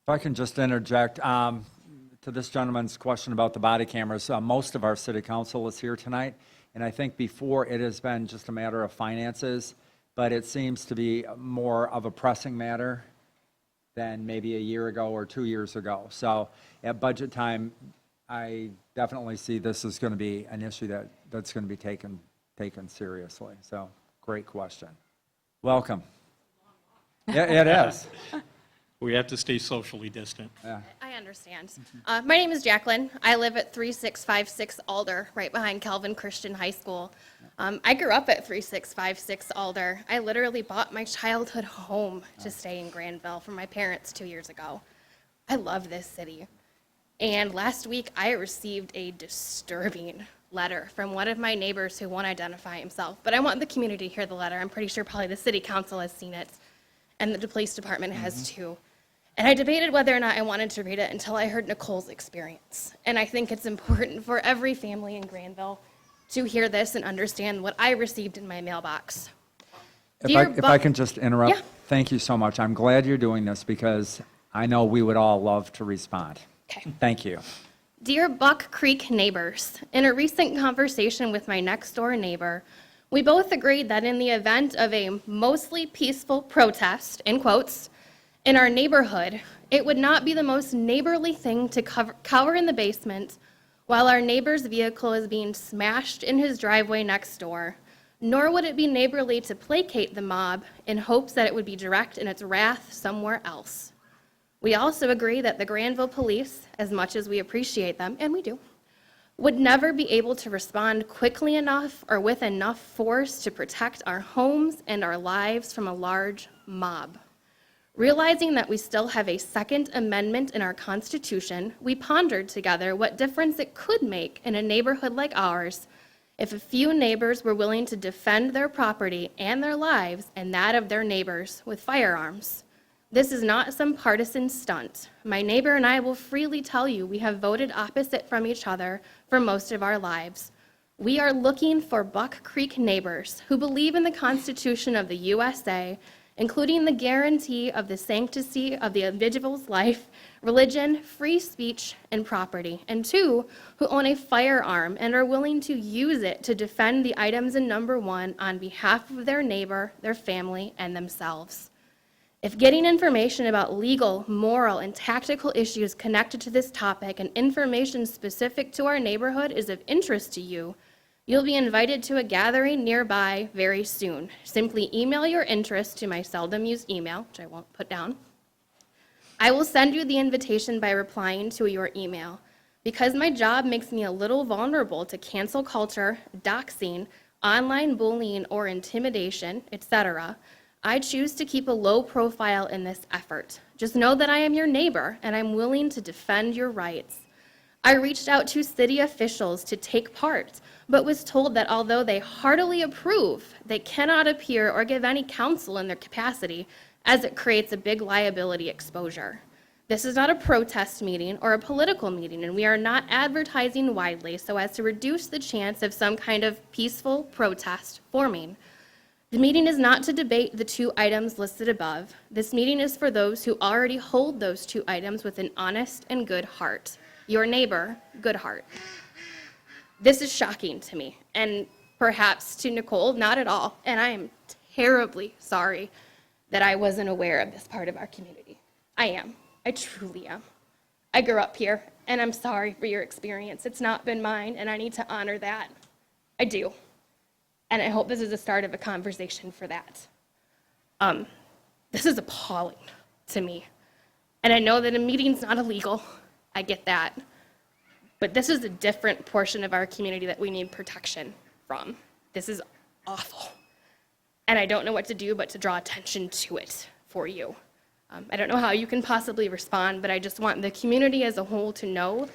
If I can just interject to this gentleman's question about the body cameras, most of our city council is here tonight, and I think before it has been just a matter of finances, but it seems to be more of a pressing matter than maybe a year ago or 2 years ago. So at budget time, I definitely see this as going to be an issue that's going to be taken seriously. So great question. Welcome. Yeah, it is. We have to stay socially distant. Yeah. I understand. My name is Jacqueline. I live at 3656 Alder, right behind Calvin Christian High School. I grew up at 3656 Alder. I literally bought my childhood home to stay in Grandville from my parents 2 years ago. I love this city. And last week, I received a disturbing letter from one of my neighbors who won't identify himself. But I want the community to hear the letter. I'm pretty sure probably the city council has seen it, and the police department has too. And I debated whether or not I wanted to read it until I heard Nicole's experience. And I think it's important for every family in Grandville to hear this and understand what I received in my mailbox. If I can just interrupt. Yeah. Thank you so much. I'm glad you're doing this because I know we would all love to respond. Okay. Thank you. Dear Buck Creek neighbors, in a recent conversation with my next door neighbor, we both agreed that in the event of a mostly peaceful protest, in quotes, in our neighborhood, it would not be the most neighborly thing to cower in the basement while our neighbor's vehicle is being smashed in his driveway next door, nor would it be neighborly to placate the mob in hopes that it would be direct in its wrath somewhere else. We also agree that the Grandville police, as much as we appreciate them, and we do, would never be able to respond quickly enough or with enough force to protect our homes and our lives from a large mob. Realizing that we still have a Second Amendment in our Constitution, we pondered together what difference it could make in a neighborhood like ours if a few neighbors were willing to defend their property and their lives and that of their neighbors with firearms. This is not some partisan stunt. My neighbor and I will freely tell you we have voted opposite from each other for most of our lives. We are looking for Buck Creek neighbors who believe in the Constitution of the USA, including the guarantee of the sanctity of the individual's life, religion, free speech, and property, and two, who own a firearm and are willing to use it to defend the items in number one on behalf of their neighbor, their family, and themselves. If getting information about legal, moral, and tactical issues connected to this topic and information specific to our neighborhood is of interest to you, you'll be invited to a gathering nearby very soon. Simply email your interest to my seldom used email, which I won't put down. I will send you the invitation by replying to your email. Because my job makes me a little vulnerable to cancel culture, doxing, online bullying or intimidation, etc., I choose to keep a low profile in this effort. Just know that I am your neighbor and I'm willing to defend your rights. I reached out to city officials to take part, but was told that although they heartily approve, they cannot appear or give any counsel in their capacity, as it creates a big liability exposure. This is not a protest meeting or a political meeting, and we are not advertising widely so as to reduce the chance of some kind of peaceful protest forming. The meeting is not to debate the 2 items listed above. This meeting is for those who already hold those 2 items with an honest and good heart. Your neighbor, good heart. This is shocking to me, and perhaps to Nicole, not at all, and I am terribly sorry that I wasn't aware of this part of our community. I am. I truly am. I grew up here, and I'm sorry for your experience. It's not been mine, and I need to honor that. I do. And I hope this is the start of a conversation for that. This is appalling to me. And I know that a meeting's not illegal. I get that. But this is a different portion of our community that we need protection from. This is awful. And I don't know what to do but to draw attention to it for you. I don't know how you can possibly respond, but I just want the community as a whole to know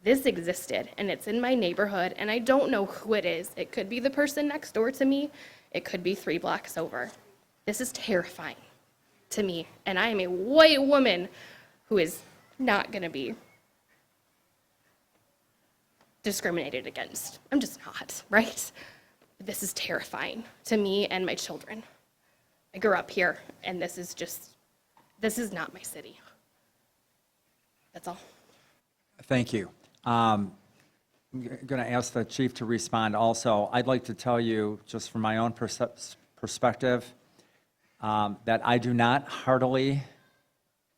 this existed, and it's in my neighborhood, and I don't know who it is. It could be the person next door to me. It could be 3 blocks over. This is terrifying to me, and I am a white woman who is not going to be discriminated against. I'm just not, right? This is terrifying to me and my children. I grew up here, and this is not my city. That's all. Thank you. I'm going to ask the chief to respond also. I'd like to tell you, just from my own perspective, that I do not heartily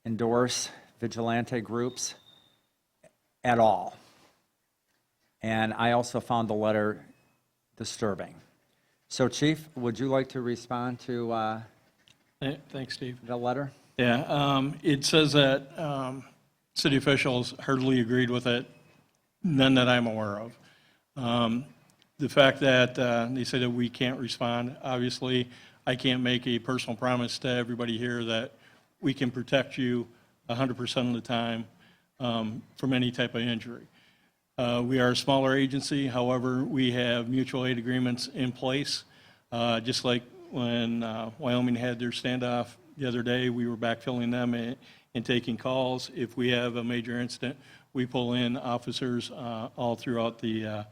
endorse vigilante groups at all. And I also found the letter disturbing. So, Chief, would you like to respond to Thanks, Steve. the letter? Yeah, it says that city officials heartily agreed with it, none that I'm aware of. The fact that they say that we can't respond, obviously, I can't make a personal promise to everybody here that we can protect you 100% of the time from any type of injury. We are a smaller agency, however, we have mutual aid agreements in place. Just like when Wyoming had their standoff the other day, we were backfilling them and taking calls. If we have a major incident, we pull in officers all throughout the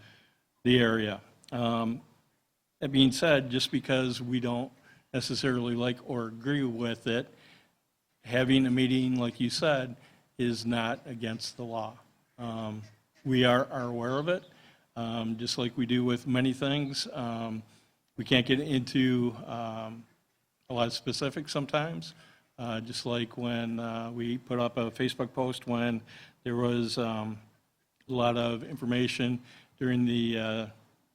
area. That being said, just because we don't necessarily like or agree with it, having a meeting, like you said, is not against the law. We are aware of it, just like we do with many things. We can't get into a lot of specifics sometimes, just like when we put up a Facebook post when there was a lot of information during the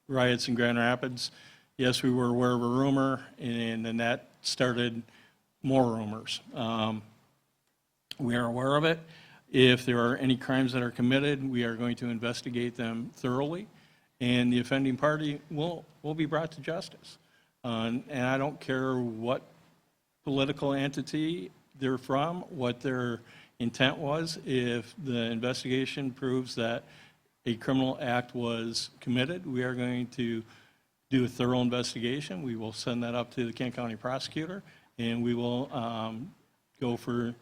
riots in Grand Rapids. Yes, we were aware of a rumor, and then that started more rumors. We are aware of it. If there are any crimes that are committed, we are going to investigate them thoroughly, and the offending party will be brought to justice. And I don't care what political entity they're from, what their intent was. If the investigation proves that a criminal act was committed, we are going to do a thorough investigation. We will send that up to the Kent County prosecutor, and we will go for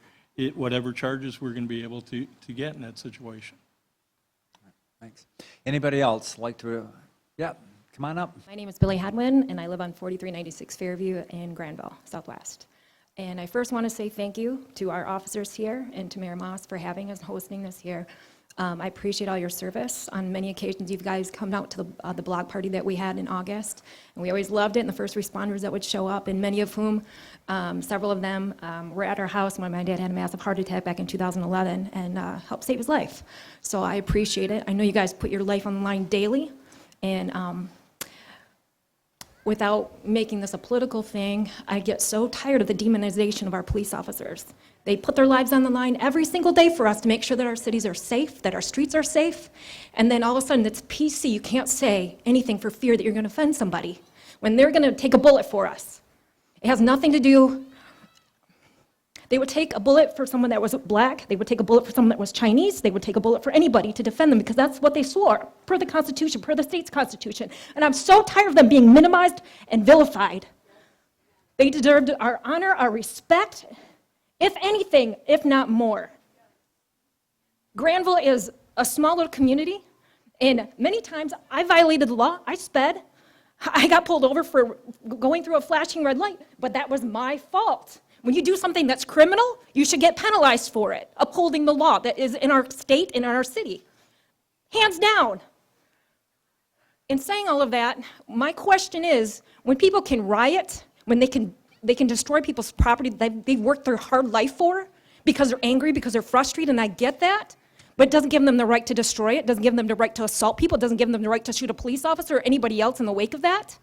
whatever charges we're going to be able to get in that situation. Thanks. Anybody else like to? Yeah, come on up. My name is Billy Hadwin, and I live on 4396 Fairview in Grandville, Southwest. And I first want to say thank you to our officers here and to Mayor Moss for having us, hosting this here. I appreciate all your service. On many occasions, you guys come out to the block party that we had in August, and we always loved it, and the first responders that would show up, and many of whom, several of them, were at our house when my dad had a massive heart attack back in 2011 and helped save his life. So I appreciate it. I know you guys put your life on the line daily, and without making this a political thing, I get so tired of the demonization of our police officers. They put their lives on the line every single day for us to make sure that our cities are safe, that our streets are safe, and then all of a sudden it's PC. You can't say anything for fear that you're going to offend somebody when they're going to take a bullet for us. It has nothing to do. They would take a bullet for someone that was black, they would take a bullet for someone that was Chinese, they would take a bullet for anybody to defend them because that's what they swore, per the Constitution, per the state's Constitution. And I'm so tired of them being minimized and vilified. They deserved our honor, our respect, if anything, if not more. Grandville is a small little community, and many times I violated the law, I sped. I got pulled over for going through a flashing red light, but that was my fault. When you do something that's criminal, you should get penalized for it, upholding the law that is in our state and in our city. Hands down. In saying all of that, my question is, when people can riot, when they can destroy people's property that they've worked their hard life for because they're angry, because they're frustrated, and I get that, but it doesn't give them the right to destroy it, doesn't give them the right to assault people, it doesn't give them the right to shoot a police officer or anybody else in the wake of that.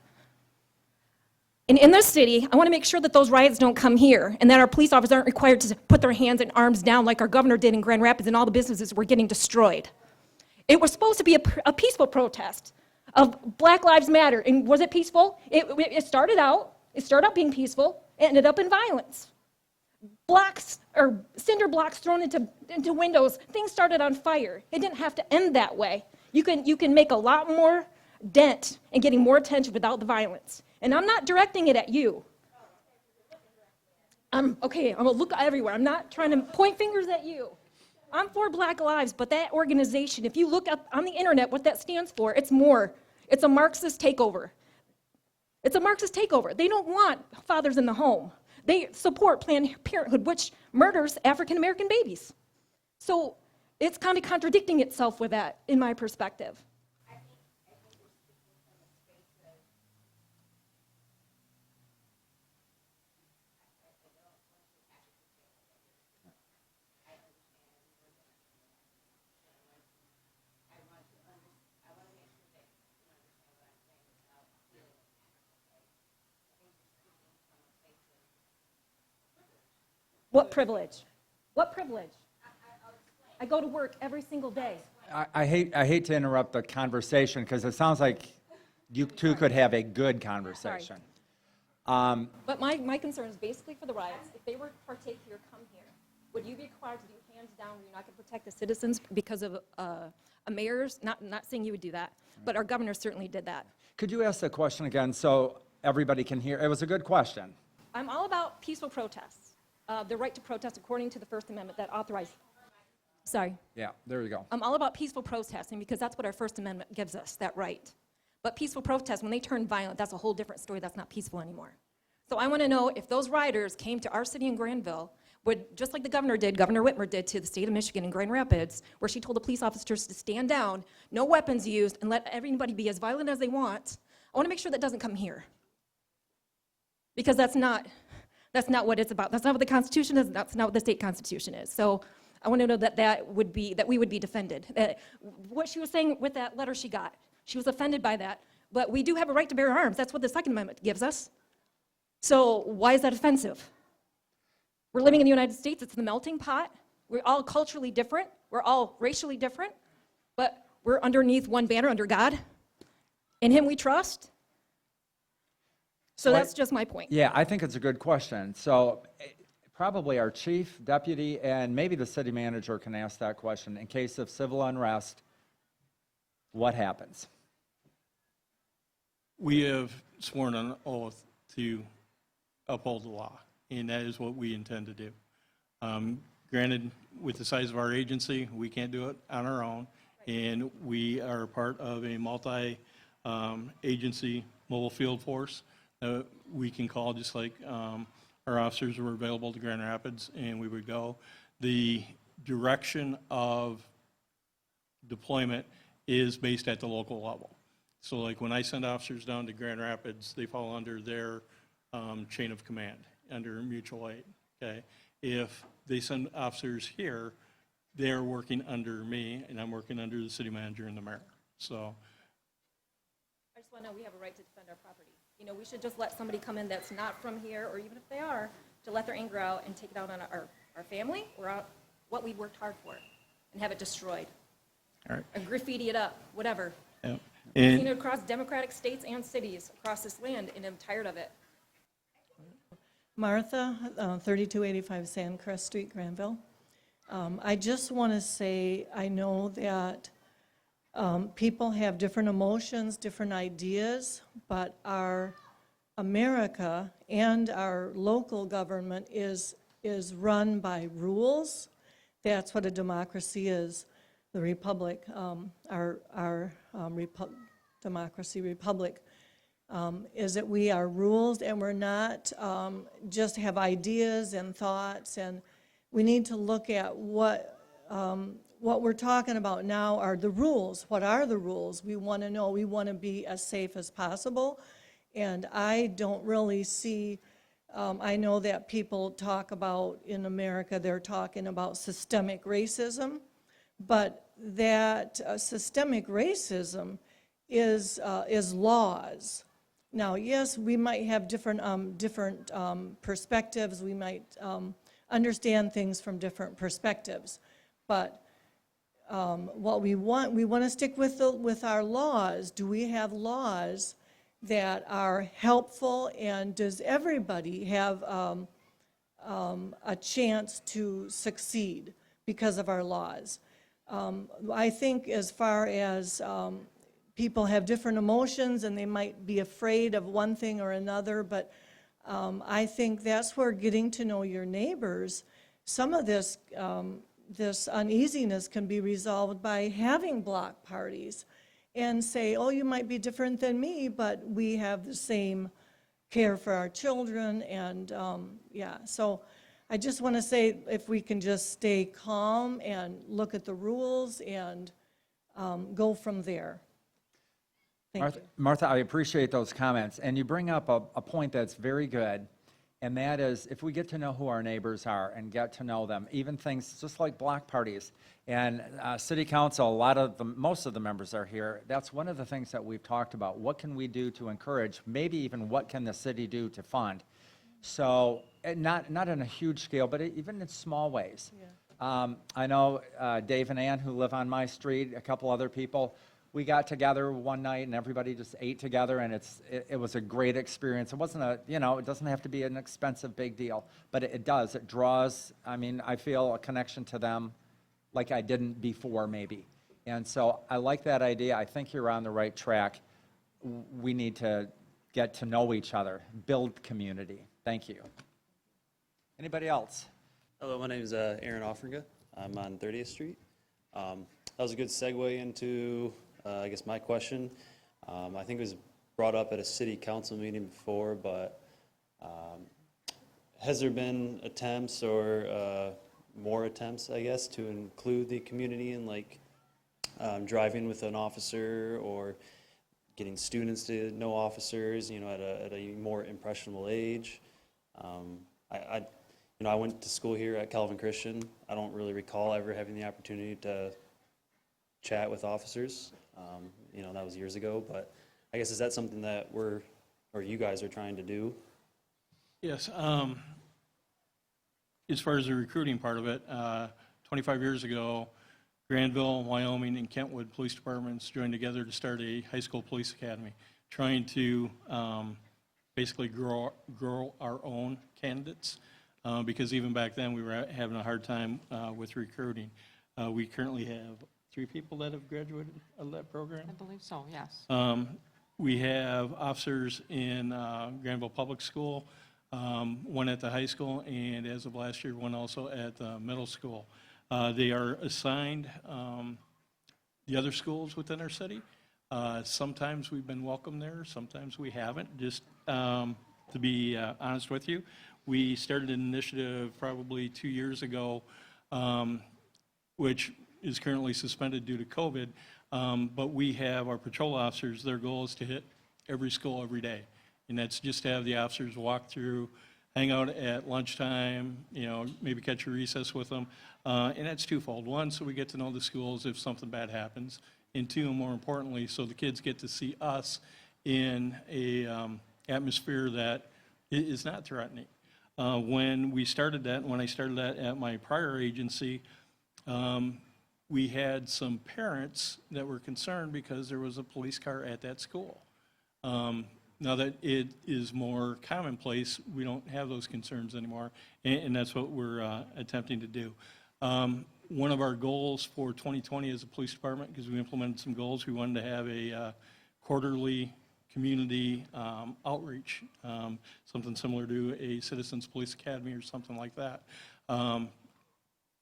And in this city, I want to make sure that those riots don't come here and that our police officers aren't required to put their hands and arms down like our governor did in Grand Rapids and all the businesses were getting destroyed. It was supposed to be a peaceful protest of Black Lives Matter. And was it peaceful? It started out being peaceful, it ended up in violence. Blocks or cinder blocks thrown into windows, things started on fire. It didn't have to end that way. You can make a lot more dent in getting more attention without the violence. And I'm not directing it at you. Okay, I'm gonna look everywhere. I'm not trying to point fingers at you. I'm for Black Lives, but that organization, if you look up on the internet what that stands for, it's more. It's a Marxist takeover. It's a Marxist takeover. They don't want fathers in the home. They support Planned Parenthood, which murders African American babies. So it's kind of contradicting itself with that, in my perspective. What privilege? What privilege? I go to work every single day. I hate to interrupt the conversation because it sounds like you two could have a good conversation. But my concern is basically for the riots. If they were to partake here, come here, would you be required to do hands down where you're not going to protect the citizens because of a mayor's, not saying you would do that, but our governor certainly did that. Could you ask the question again so everybody can hear? It was a good question. I'm all about peaceful protests, the right to protest according to the First Amendment that authorized. Sorry. Yeah, there you go. I'm all about peaceful protesting because that's what our First Amendment gives us, that right. But peaceful protests, when they turn violent, that's a whole different story. That's not peaceful anymore. So I want to know if those rioters came to our city in Grandville, would, just like the governor did, Governor Whitmer did to the state of Michigan in Grand Rapids, where she told the police officers to stand down, no weapons used, and let everybody be as violent as they want. I want to make sure that doesn't come here. Because that's not what it's about. That's not what the Constitution is. That's not what the state Constitution is. So I want to know that we would be defended. What she was saying with that letter she got, she was offended by that. But we do have a right to bear arms. That's what the Second Amendment gives us. So why is that offensive? We're living in the United States. It's the melting pot. We're all culturally different. We're all racially different. But we're underneath one banner under God. In Him we trust. So that's just my point. Yeah, I think it's a good question. So probably our chief, deputy, and maybe the city manager can ask that question. In case of civil unrest, what happens? We have sworn on oath to uphold the law, and that is what we intend to do. Granted, with the size of our agency, we can't do it on our own, and we are part of a multi-agency mobile field force that we can call, just like our officers were available to Grand Rapids, and we would go. The direction of deployment is based at the local level. So like when I send officers down to Grand Rapids, they fall under their chain of command, under mutual aid, okay? If they send officers here, they're working under me, and I'm working under the city manager and the mayor. So I just want to know we have a right to defend our property. You know, we should just let somebody come in that's not from here, or even if they are, to let their anger out and take it out on our family or what we worked hard for and have it destroyed. all right. Or graffiti it up, whatever. Yeah. I've seen And it across democratic states and cities across this land, and I'm tired of it. Martha, 3285 Sandcrest Street, Grandville. I just want to say, I know that people have different emotions, different ideas, but our America and our local government is run by rules. That's what a democracy is. The republic, democracy republic, is that we are rules and we're not just have ideas and thoughts, and we need to look at what we're talking about now are the rules. What are the rules? We want to know. We want to be as safe as possible, and I don't really see, I know that people talk about, in America, they're talking about systemic racism, but that systemic racism is laws. Now, yes, we might have different perspectives. We might understand things from different perspectives, but what we want to stick with our laws. Do we have laws that are helpful, and does everybody have a chance to succeed because of our laws? I think as far as people have different emotions and they might be afraid of one thing or another, but I think that's where getting to know your neighbors, some of this uneasiness can be resolved by having block parties and say, oh, you might be different than me, but we have the same care for our children, and yeah. So I just want to say, if we can just stay calm and look at the rules and go from there. Thank you. Martha, I appreciate those comments, and you bring up a point that's very good, and that is if we get to know who our neighbors are and get to know them, even things just like block parties and city council, most of the members are here. That's one of the things that we've talked about. What can we do to encourage? Maybe even what can the city do to fund? So not in a huge scale, but even in small ways. Yeah. I know Dave and Ann, who live on my street, a couple other people. We got together one night and everybody just ate together, and it was a great experience. It wasn't it doesn't have to be an expensive big deal, but it does. It draws, I feel a connection to them like I didn't before maybe. And so I like that idea. I think you're on the right track. We need to get to know each other, build community. Thank you. Anybody else? Hello, my name is Aaron Offringa. I'm on 30th Street. That was a good segue into I guess my question. I think it was brought up at a city council meeting before, but has there been attempts or more attempts, I guess, to include the community in like driving with an officer or getting students to know officers, at a more impressionable age? I went to school here at Calvin Christian. I don't really recall ever having the opportunity to chat with officers. That was years ago, but I guess, is that something that you guys are trying to do? Yes. As far as the recruiting part of it, 25 years ago, Grandville, Wyoming, and Kentwood police departments joined together to start a high school police academy, trying to basically grow our own candidates, because even back then we were having a hard time with recruiting. We currently have 3 people that have graduated out of that program. I believe so, yes. We have officers in Granville Public School, one at the high school, and as of last year, one also at the middle school. They are assigned the other schools within our city. Sometimes we've been welcome there, sometimes we haven't. Just to be honest with you, we started an initiative probably 2 years ago, which is currently suspended due to COVID, but we have our patrol officers. Their goal is to hit every school every day, and that's just to have the officers walk through, hang out at lunchtime, maybe catch a recess with them, and that's twofold. One, so we get to know the schools if something bad happens, and two, and more importantly, so the kids get to see us in a atmosphere that is not threatening. When I started that at my prior agency, we had some parents that were concerned because there was a police car at that school. now that it is more commonplace, we don't have those concerns anymore, and that's what we're attempting to do. One of our goals for 2020 as a police department, because we implemented some goals, we wanted to have a quarterly community outreach, something similar to a Citizens Police Academy or something like that.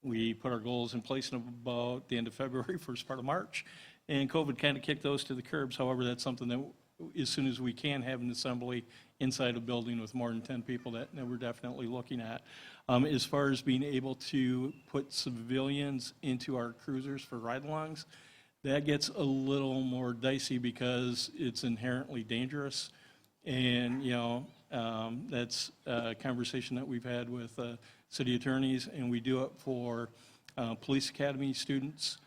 We put our goals in place in about the end of February, first part of March, and COVID kind of kicked those to the curbs. However, that's something that as soon as we can have an assembly inside a building with more than 10 people that we're definitely looking at. As far as being able to put civilians into our cruisers for ride-alongs, that gets a little more dicey because it's inherently dangerous. And, that's a conversation that we've had with city attorneys, and we do it for police academy students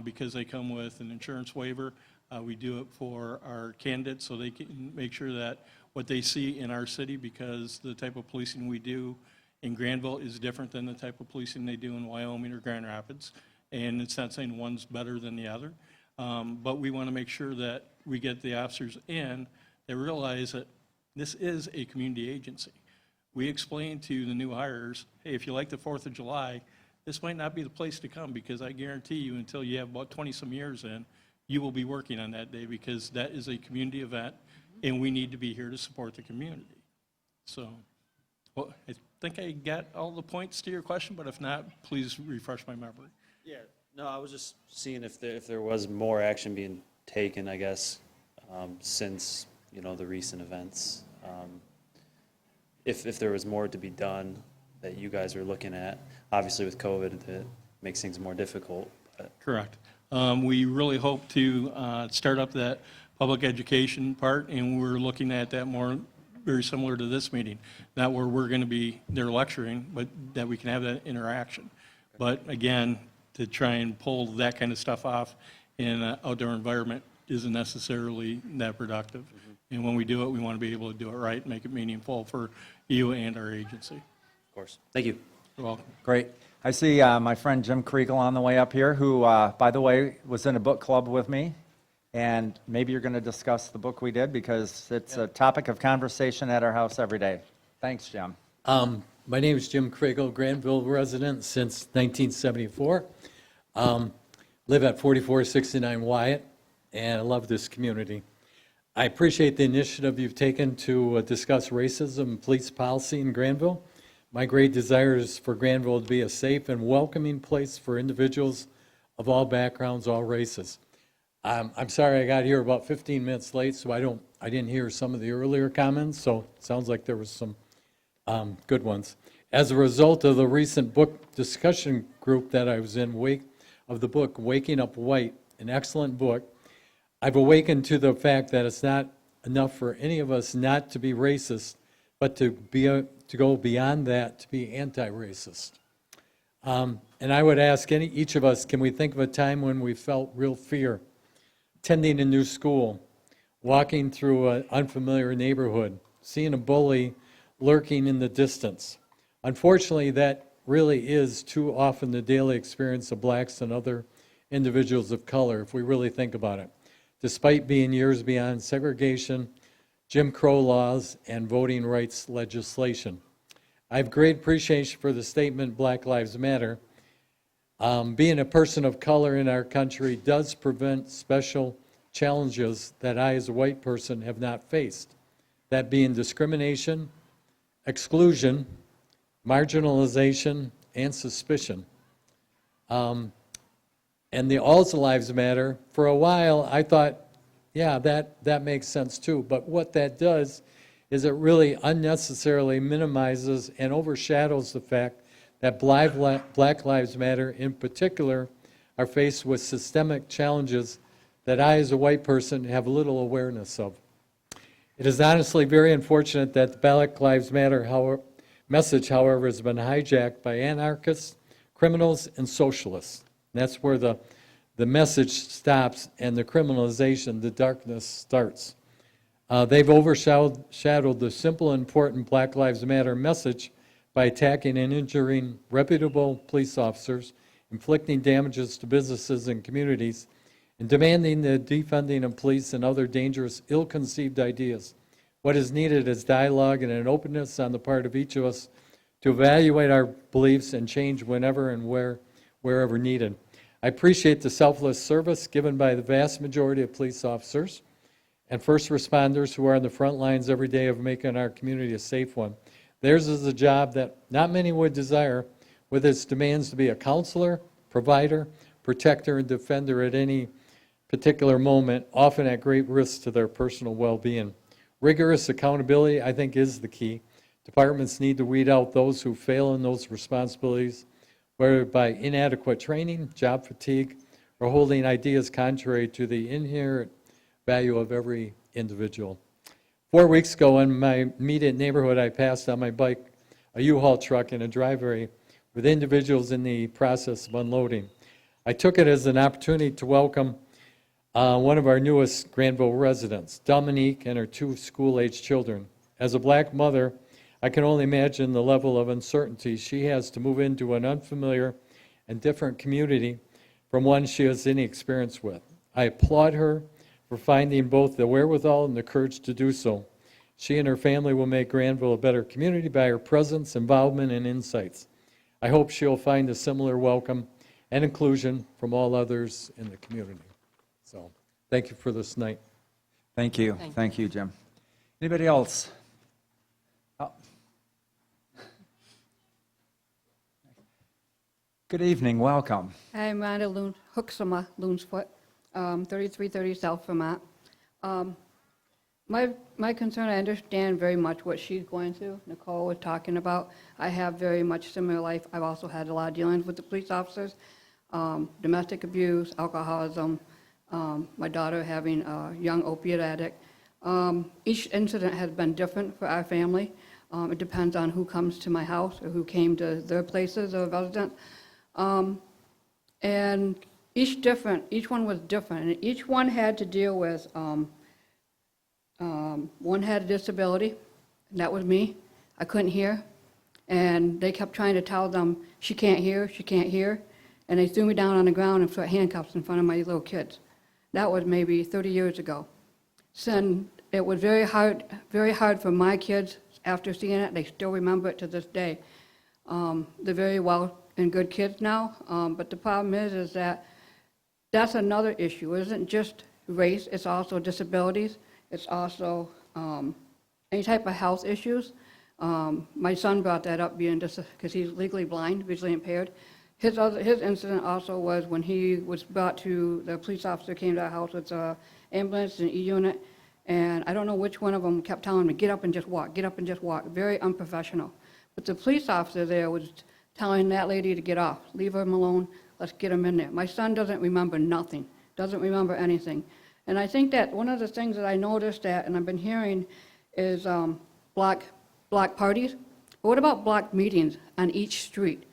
because they come with an insurance waiver. We do it for our candidates so they can make sure that what they see in our city, because the type of policing we do in Grandville is different than the type of policing they do in Wyoming or Grand Rapids. And it's not saying one's better than the other, but we want to make sure that we get the officers in that realize that this is a community agency. We explain to the new hires, hey, if you like the 4th of July, this might not be the place to come, because I guarantee you until you have about 20-some years in, you will be working on that day, because that is a community event, and we need to be here to support the community. So, well, I think I got all the points to your question, but if not, please refresh my memory. Yeah, no, I was just seeing if there was more action being taken, I guess, since, the recent events. If there was more to be done that you guys are looking at. Obviously with COVID, that makes things more difficult. But. Correct. We really hope to start up that public education part, and we're looking at that more very similar to this meeting, not where we're going to be there lecturing, but that we can have that interaction. But again, to try and pull that kind of stuff off in an outdoor environment isn't necessarily that productive. And when we do it, we want to be able to do it right and make it meaningful for you and our agency. Of course. Thank you. You're welcome. Great. I see my friend Jim Kriegel on the way up here, who, by the way, was in a book club with me. And maybe you're going to discuss the book we did, because it's a topic of conversation at our house every day. Thanks, Jim. My name is Jim Kriegel, Grandville resident since 1974. Live at 4469 Wyatt, and I love this community. I appreciate the initiative you've taken to discuss racism and police policy in Grandville. My great desire is for Grandville to be a safe and welcoming place for individuals of all backgrounds, all races. I'm sorry I got here about 15 minutes late, so I didn't hear some of the earlier comments, so it sounds like there was some good ones. As a result of the recent book discussion group that I was in, of the book Waking Up White, an excellent book, I've awakened to the fact that it's not enough for any of us not to be racist, but to go beyond that to be anti-racist. And I would ask each of us, can we think of a time when we felt real fear? Attending a new school, walking through an unfamiliar neighborhood, seeing a bully lurking in the distance. Unfortunately, that really is too often the daily experience of blacks and other individuals of color, if we really think about it. Despite being years beyond segregation, Jim Crow laws, and voting rights legislation. I have great appreciation for the statement, Black Lives Matter. Being a person of color in our country does prevent special challenges that I, as a white person, have not faced. That being discrimination, exclusion, marginalization, and suspicion. And the Also Lives Matter, for a while I thought, yeah, that makes sense too. But what that does is it really unnecessarily minimizes and overshadows the fact that Black Lives Matter in particular are faced with systemic challenges that I, as a white person, have little awareness of. It is honestly very unfortunate that the Black Lives Matter message, however, has been hijacked by anarchists, criminals, and socialists. And that's where the message stops and the criminalization, the darkness starts. They've overshadowed the simple and important Black Lives Matter message by attacking and injuring reputable police officers, inflicting damages to businesses and communities, and demanding the defunding of police and other dangerous, ill-conceived ideas What is needed is dialogue and an openness on the part of each of us to evaluate our beliefs and change whenever and wherever needed. I appreciate the selfless service given by the vast majority of police officers and first responders who are on the front lines every day of making our community a safe one. Theirs is a job that not many would desire, with its demands to be a counselor, provider, protector, and defender at any particular moment, often at great risk to their personal well-being. Rigorous accountability, I think, is the key. Departments need to weed out those who fail in those responsibilities, whether by inadequate training, job fatigue, or holding ideas contrary to the inherent value of every individual. 4 weeks ago, in my immediate neighborhood, I passed on my bike a U-Haul truck in a driveway with individuals in the process of unloading. I took it as an opportunity to welcome one of our newest Grandville residents, Dominique, and her 2 school-aged children. As a black mother, I can only imagine the level of uncertainty she has to move into an unfamiliar and different community from one she has any experience with. I applaud her for finding both the wherewithal and the courage to do so. She and her family will make Grandville a better community by her presence, involvement, and insights. I hope she'll find a similar welcome and inclusion from all others in the community. So, thank you for this night. Thank you. Thank you, Jim. Anybody else? Oh. Good evening. Welcome. I'm Rhonda Hooksema, Loonsfoot, 3330 South Vermont. My concern, I understand very much what she's going through. Nicole was talking about. I have very much similar life. I've also had a lot of dealings with the police officers, domestic abuse, alcoholism, my daughter having a young opiate addict. Each incident has been different for our family. It depends on who comes to my house or who came to their places of residence. And each one was different, and each one had to deal with, one had a disability, and that was me. I couldn't hear, and they kept trying to tell them, she can't hear, and they threw me down on the ground and put handcuffs in front of my little kids. That was maybe 30 years ago. So it was very hard for my kids after seeing it. They still remember it to this day. They're very well and good kids now, but the problem is that that's another issue. It isn't just race, it's also disabilities. It's also any type of health issues. My son brought that up because he's legally blind, visually impaired. His incident also was when he was brought to, the police officer came to our house with an ambulance and E-unit, and I don't know which one of them kept telling me, get up and just walk, get up and just walk. Very unprofessional. But the police officer there was telling that lady to get off, leave him alone, let's get him in there. My son doesn't remember nothing, doesn't remember anything. And I think that one of the things that I noticed that, and I've been hearing, is block parties. But what about block meetings on each street?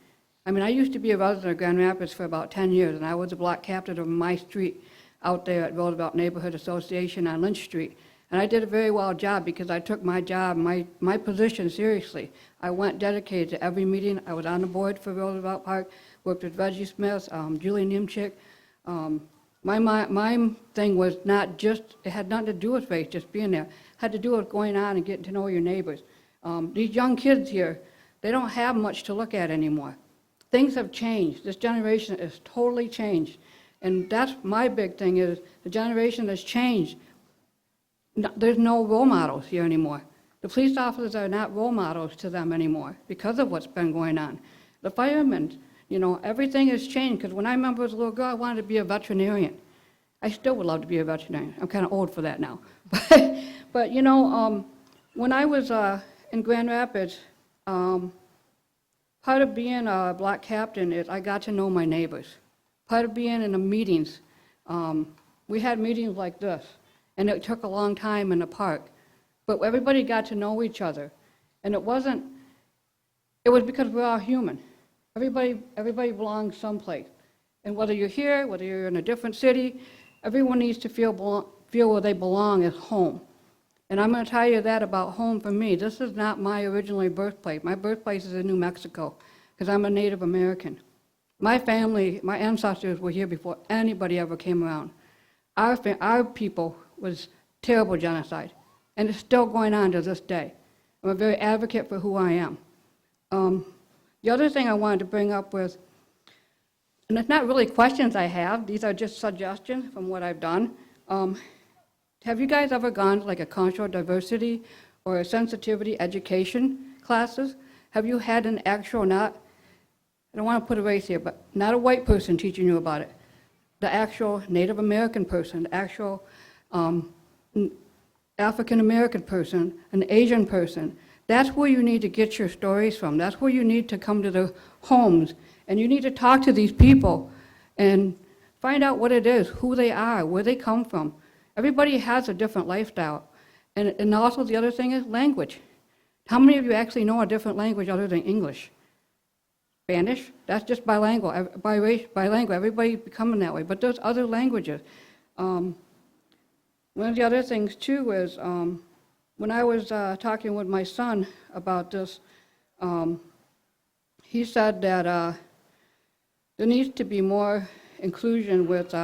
I mean, I used to be a resident of Grand Rapids for about 10 years, and I was a block captain of my street out there at Roosevelt Neighborhood Association on Lynch Street. And I did a very well job because I took my job, my position seriously. I went dedicated to every meeting. I was on the board for Roosevelt Park, worked with Reggie Smith, Julie Nimchick. My thing was not just, it had nothing to do with race, just being there. It had to do with going on and getting to know your neighbors. These young kids here, they don't have much to look at anymore. Things have changed. This generation is totally changed. And that's my big thing is the generation has changed. There's no role models here anymore. The police officers are not role models to them anymore because of what's been going on. The firemen, you know, everything has changed because when I remember as a little girl, I wanted to be a veterinarian. I still would love to be a veterinarian. I'm kind of old for that now. But you know, when I was in Grand Rapids, part of being a block captain is I got to know my neighbors. Part of being in the meetings, we had meetings like this, and it took a long time in the park. But everybody got to know each other. And it was because we're all human. Everybody belongs someplace. And whether you're here, whether you're in a different city, everyone needs to feel where they belong as home. And I'm going to tell you that about home for me. This is not my originally birthplace. My birthplace is in New Mexico because I'm a Native American. My family, my ancestors were here before anybody ever came around. Our people was terrible genocide. and it's still going on to this day. I'm a very advocate for who I am. The other thing I wanted to bring up was, and it's not really questions I have, these are just suggestions from what I've done. Have you guys ever gone to like a cultural diversity or a sensitivity education classes? Have you had an actual, not, I don't want to put a race here, but not a white person teaching you about it, the actual Native American person, the actual African American person, an Asian person? That's where you need to get your stories from. That's where you need to come to the homes, and you need to talk to these people and find out what it is, who they are, where they come from. Everybody has a different lifestyle. And also the other thing is language. How many of you actually know a different language other than English? Spanish? That's just bilingual. Bilingual. Everybody's becoming that way. But there's other languages. One of the other things, too, is when I was talking with my son about this, he said that there needs to be more inclusion with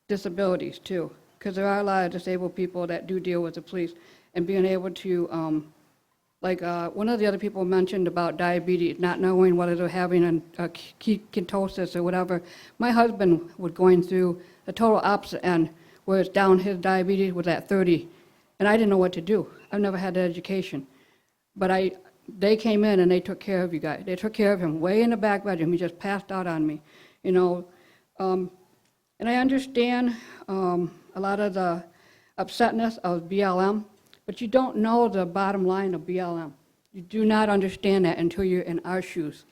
disabilities, too, because there are a lot of disabled people that do deal with the police, and being able to, like one of the other people mentioned about diabetes, not knowing whether they're having a ketosis or whatever. My husband was going through the total opposite end, where it's down, his diabetes was at 30, and I didn't know what to do. I've never had that education. But they came in and they took care of you guys. They took care of him way in the back bedroom. He just passed out on me, you know. And I understand a lot of the upsetness of BLM, but you don't know the bottom line of BLM. You do not understand that until you're in our shoes.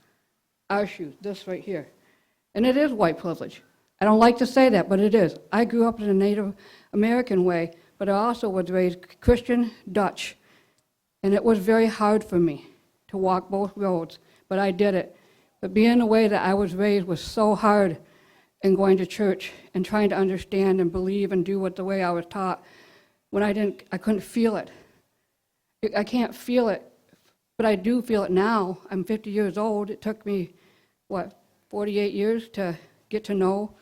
Our shoes, this right here. And it is white privilege. I don't like to say that, but it is. I grew up in a Native American way, but I also was raised Christian Dutch. And it was very hard for me to walk both roads, but I did it. But being the way that I was raised was so hard, and going to church and trying to understand and believe and do what the way I was taught, when I couldn't feel it. I can't feel it, but I do feel it now. I'm 50 years old. It took me, 48 years to get to know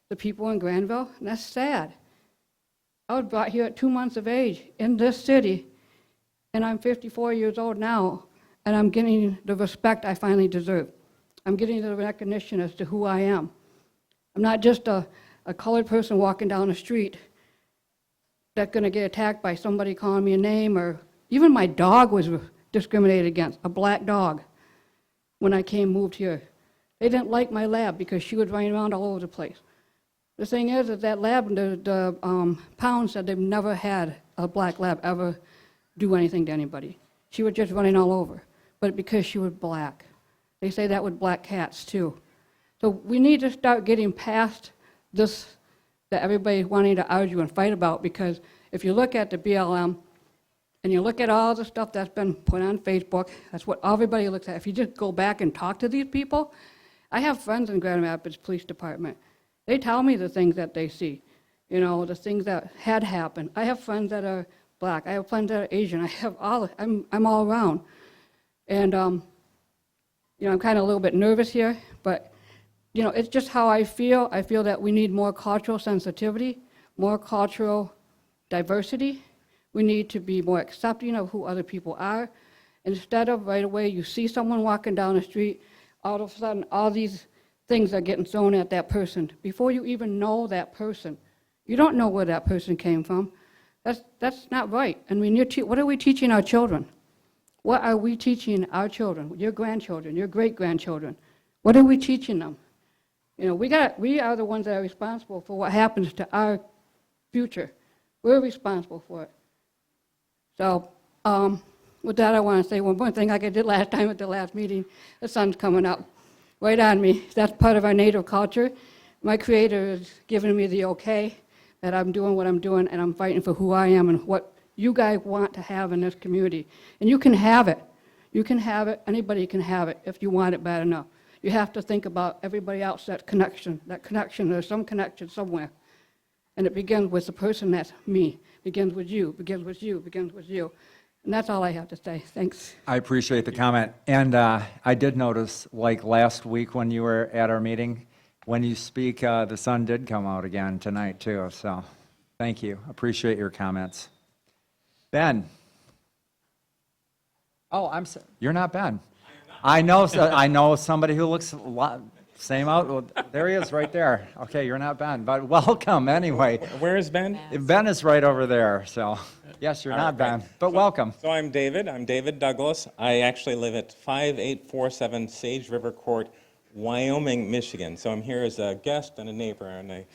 the people in Grandville, and that's sad. I was brought here at 2 months of age in this city, and I'm 54 years old now, and I'm getting the respect I finally deserve. I'm getting the recognition as to who I am. I'm not just a colored person walking down the street that's going to get attacked by somebody calling me a name, or even my dog was discriminated against, a black dog, when I moved here. They didn't like my lab because she was running around all over the place. The thing is that lab, the pound said they've never had a black lab ever do anything to anybody. She was just running all over, but because she was black. They say that with black cats, too. So we need to start getting past this that everybody's wanting to argue and fight about, because if you look at the BLM and you look at all the stuff that's been put on Facebook, that's what everybody looks at. If you just go back and talk to these people, I have friends in Grand Rapids Police Department. They tell me the things that they see, you know, the things that had happened. I have friends that are black. I have friends that are Asian. I'm all around. And, you know, I'm kind of a little bit nervous here, but you know, it's just how I feel. I feel that we need more cultural sensitivity, more cultural diversity. We need to be more accepting of who other people are. Instead of right away you see someone walking down the street, all of a sudden all these things are getting thrown at that person before you even know that person. You don't know where that person came from. That's not right. And what are we teaching our children? What are we teaching our children, your grandchildren, your great-grandchildren? What are we teaching them? You know, we are the ones that are responsible for what happens to our future. We're responsible for it. So, with that, I want to say one more thing like I did last time at the last meeting. The sun's coming up right on me. That's part of our Native culture. My Creator is giving me the okay that I'm doing what I'm doing, and I'm fighting for who I am and what you guys want to have in this community. And you can have it. You can have it. Anybody can have it if you want it bad enough. You have to think about everybody else, that connection, there's some connection somewhere. And it begins with the person that's me. Begins with you, begins with you, begins with you. And that's all I have to say. Thanks. I appreciate the comment. And I did notice, like last week when you were at our meeting, when you speak, the sun did come out again tonight, too. So thank you. Appreciate your comments. Ben. Oh, you're not Ben. I know, I know somebody who looks a lot, same out, well, there he is, right there. Okay, you're not Ben, but welcome anyway. Where is Ben? Ben is right over there, so, yes, you're not Ben, but welcome. So I'm David Douglas. I actually live at 5847 Sage River Court, Wyoming, Michigan. So I'm here as a guest and a neighbor, and I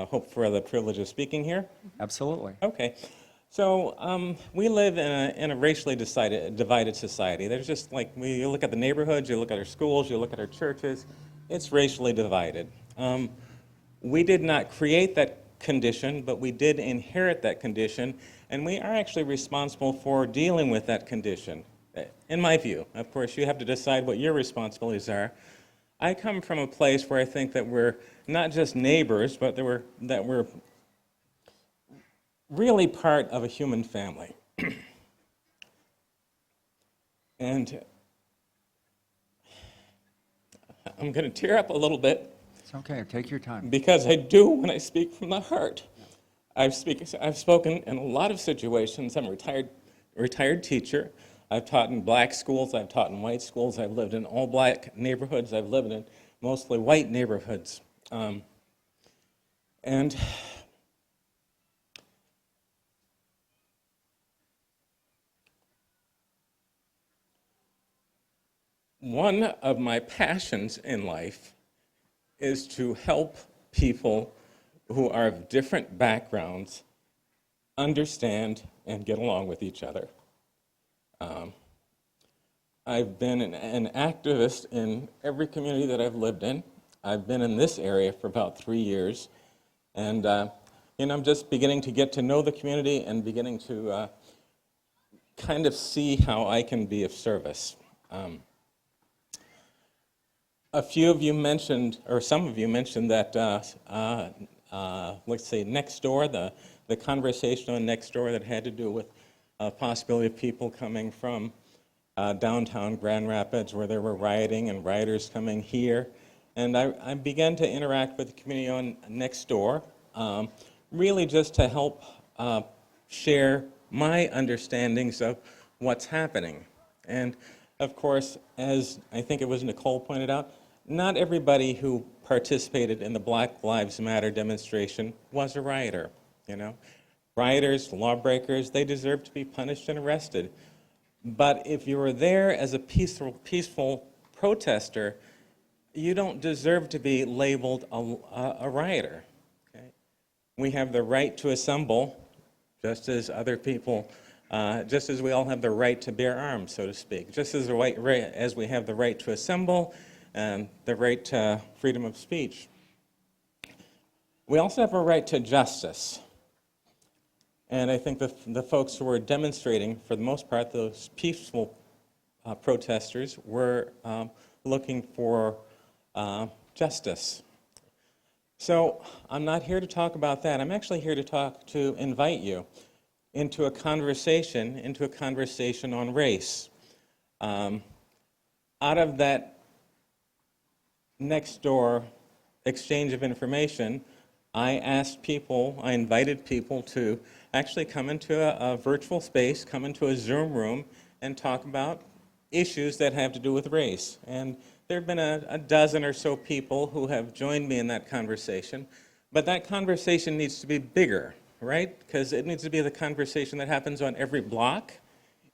hope for the privilege of speaking here. Absolutely. Okay. So we live in a racially divided society. There's just like, you look at the neighborhoods, you look at our schools, you look at our churches, it's racially divided. We did not create that condition, but we did inherit that condition, and we are actually responsible for dealing with that condition, in my view. Of course, you have to decide what your responsibilities are. I come from a place where I think that we're not just neighbors, but that we're really part of a human family. And I'm going to tear up a little bit. It's okay, take your time. Because I do when I speak from the heart. I've spoken in a lot of situations. I'm a retired teacher. I've taught in black schools, I've taught in white schools, I've lived in all black neighborhoods, I've lived in mostly white neighborhoods. And one of my passions in life is to help people who are of different backgrounds understand and get along with each other. I've been an activist in every community that I've lived in. I've been in this area for about 3 years, and I'm just beginning to get to know the community and beginning to kind of see how I can be of service. A few of you mentioned, or some of you mentioned that, let's say, next door, the conversation on next door that had to do with possibility of people coming from downtown Grand Rapids where there were rioting and rioters coming here. And I began to interact with the community on next door, really just to help share my understandings of what's happening. And of course, as I think it was Nicole pointed out, not everybody who participated in the Black Lives Matter demonstration was a rioter, Rioters, lawbreakers, they deserve to be punished and arrested. But if you were there as a peaceful protester, you don't deserve to be labeled a rioter. Okay? We have the right to assemble, just as other people, just as we all have the right to bear arms, so to speak. Just as we have the right to assemble and the right to freedom of speech. We also have a right to justice. And I think the folks who were demonstrating, for the most part, those peaceful protesters, were looking for justice. So I'm not here to talk about that. I'm actually here to invite you into a conversation on race. Out of that next door exchange of information, I invited people to actually come into a virtual space, come into a Zoom room, and talk about issues that have to do with race. And there have been a dozen or so people who have joined me in that conversation. But that conversation needs to be bigger, right? Because it needs to be the conversation that happens on every block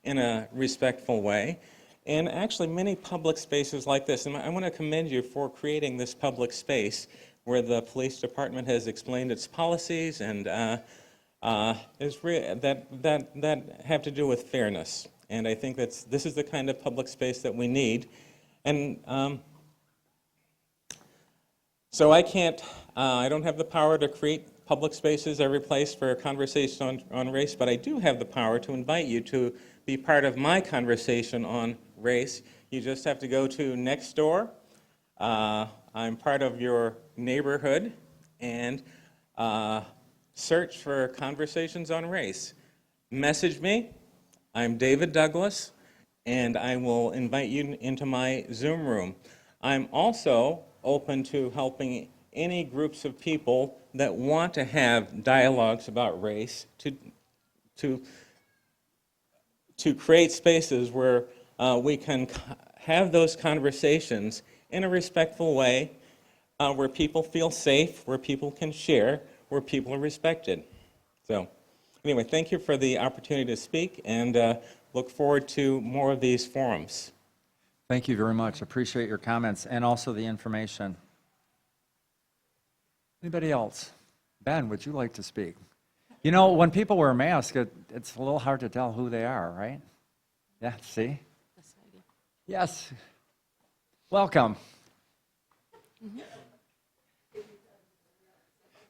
in a respectful way. And actually, many public spaces like this, and I want to commend you for creating this public space where the police department has explained its policies and that have to do with fairness. And I think this is the kind of public space that we need. And so I don't have the power to create public spaces every place for a conversation on race, but I do have the power to invite you to be part of my conversation on race. You just have to go to Nextdoor. I'm part of your neighborhood, and search for conversations on race. Message me. I'm David Douglas, and I will invite you into my Zoom room. I'm also open to helping any groups of people that want to have dialogues about race to to create spaces where we can have those conversations in a respectful way, where people feel safe, where people can share, where people are respected. So anyway, thank you for the opportunity to speak, and look forward to more of these forums. Thank you very much. Appreciate your comments and also the information. Anybody else? Ben, would you like to speak? You know, when people wear masks, it's a little hard to tell who they are, right? Yeah, see? Yes. Welcome.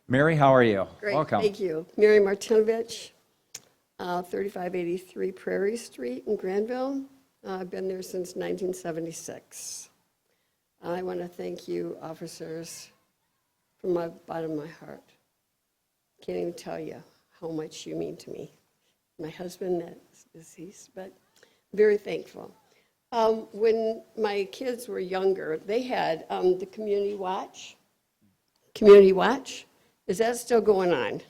Mary, how are you? Great, Welcome. thank you. Mary Martinovich, 3583 Prairie Street in Grandville. I've been there since 1976. I want to thank you, officers, from the bottom of my heart. Can't even tell you how much you mean to me. My husband that's deceased, but very thankful. When my kids were younger, they had the Community Watch. Community Watch, is that still going on?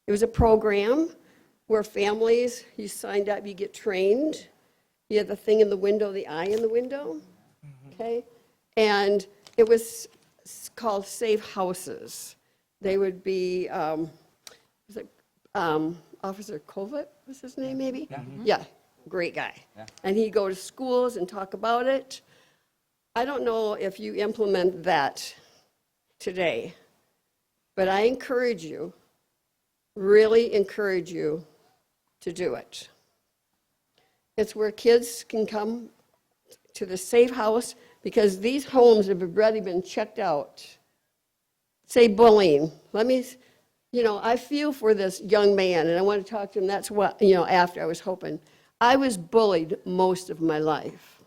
It was a program where families, you signed up, you get trained. You had the thing in the window, the eye in the window, okay? And it was called Safe Houses. They would be, was it Officer Kovic was his name, maybe? Yeah, great guy. Yeah. And he'd go to schools and talk about it. I don't know if you implement that today, but I encourage you, really encourage you to do it. It's where kids can come to the safe house because these homes have already been checked out. Say bullying. I feel for this young man and I want to talk to him. That's what, after I was hoping. I was bullied most of my life.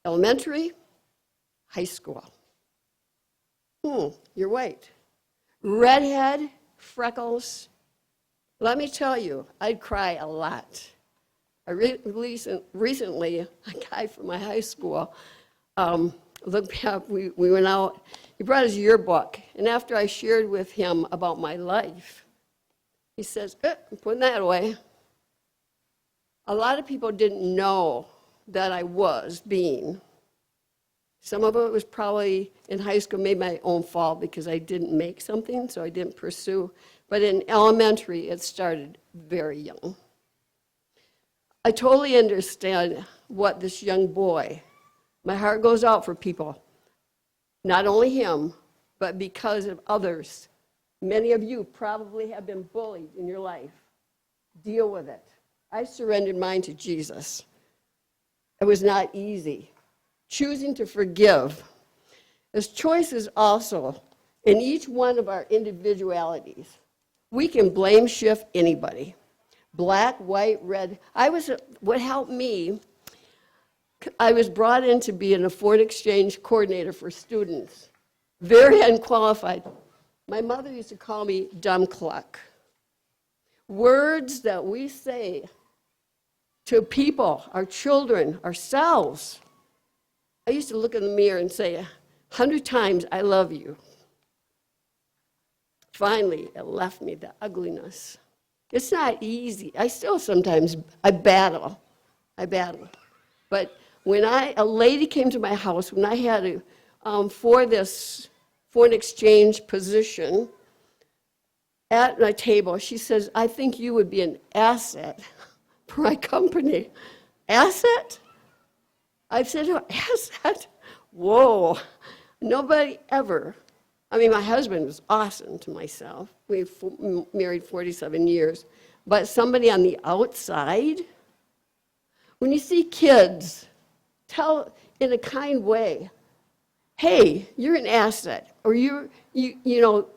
Elementary, high school. You're white. Redhead, freckles. Let me tell you, I'd cry a lot. Recently, a guy from my high school looked me up. We went out. He brought his yearbook, and after I shared with him about my life, he says, I'm putting that away. A lot of people didn't know that I was being. Some of it was probably in high school, maybe my own fault because I didn't make something, so I didn't pursue. But in elementary, it started very young. I totally understand what this young boy, my heart goes out for people, not only him, but because of others. Many of you probably have been bullied in your life. Deal with it. I surrendered mine to Jesus. It was not easy. Choosing to forgive. There's choices also in each one of our individualities. We can blame shift anybody. Black, white, red. What helped me, I was brought in to be a foreign exchange coordinator for students. Very unqualified. My mother used to call me dumb cluck. Words that we say to people, our children, ourselves. I used to look in the mirror and say 100 times, I love you. Finally, it left me, the ugliness. It's not easy. I still sometimes, I battle. But when a lady came to my house, when I had to, for this foreign exchange position, at my table, she says, I think you would be an asset for my company. Asset? I said, oh, asset? Whoa. Nobody ever. My husband was awesome to myself. We've married 47 years. But somebody on the outside, when you see kids, tell in a kind way, hey, you're an asset, or you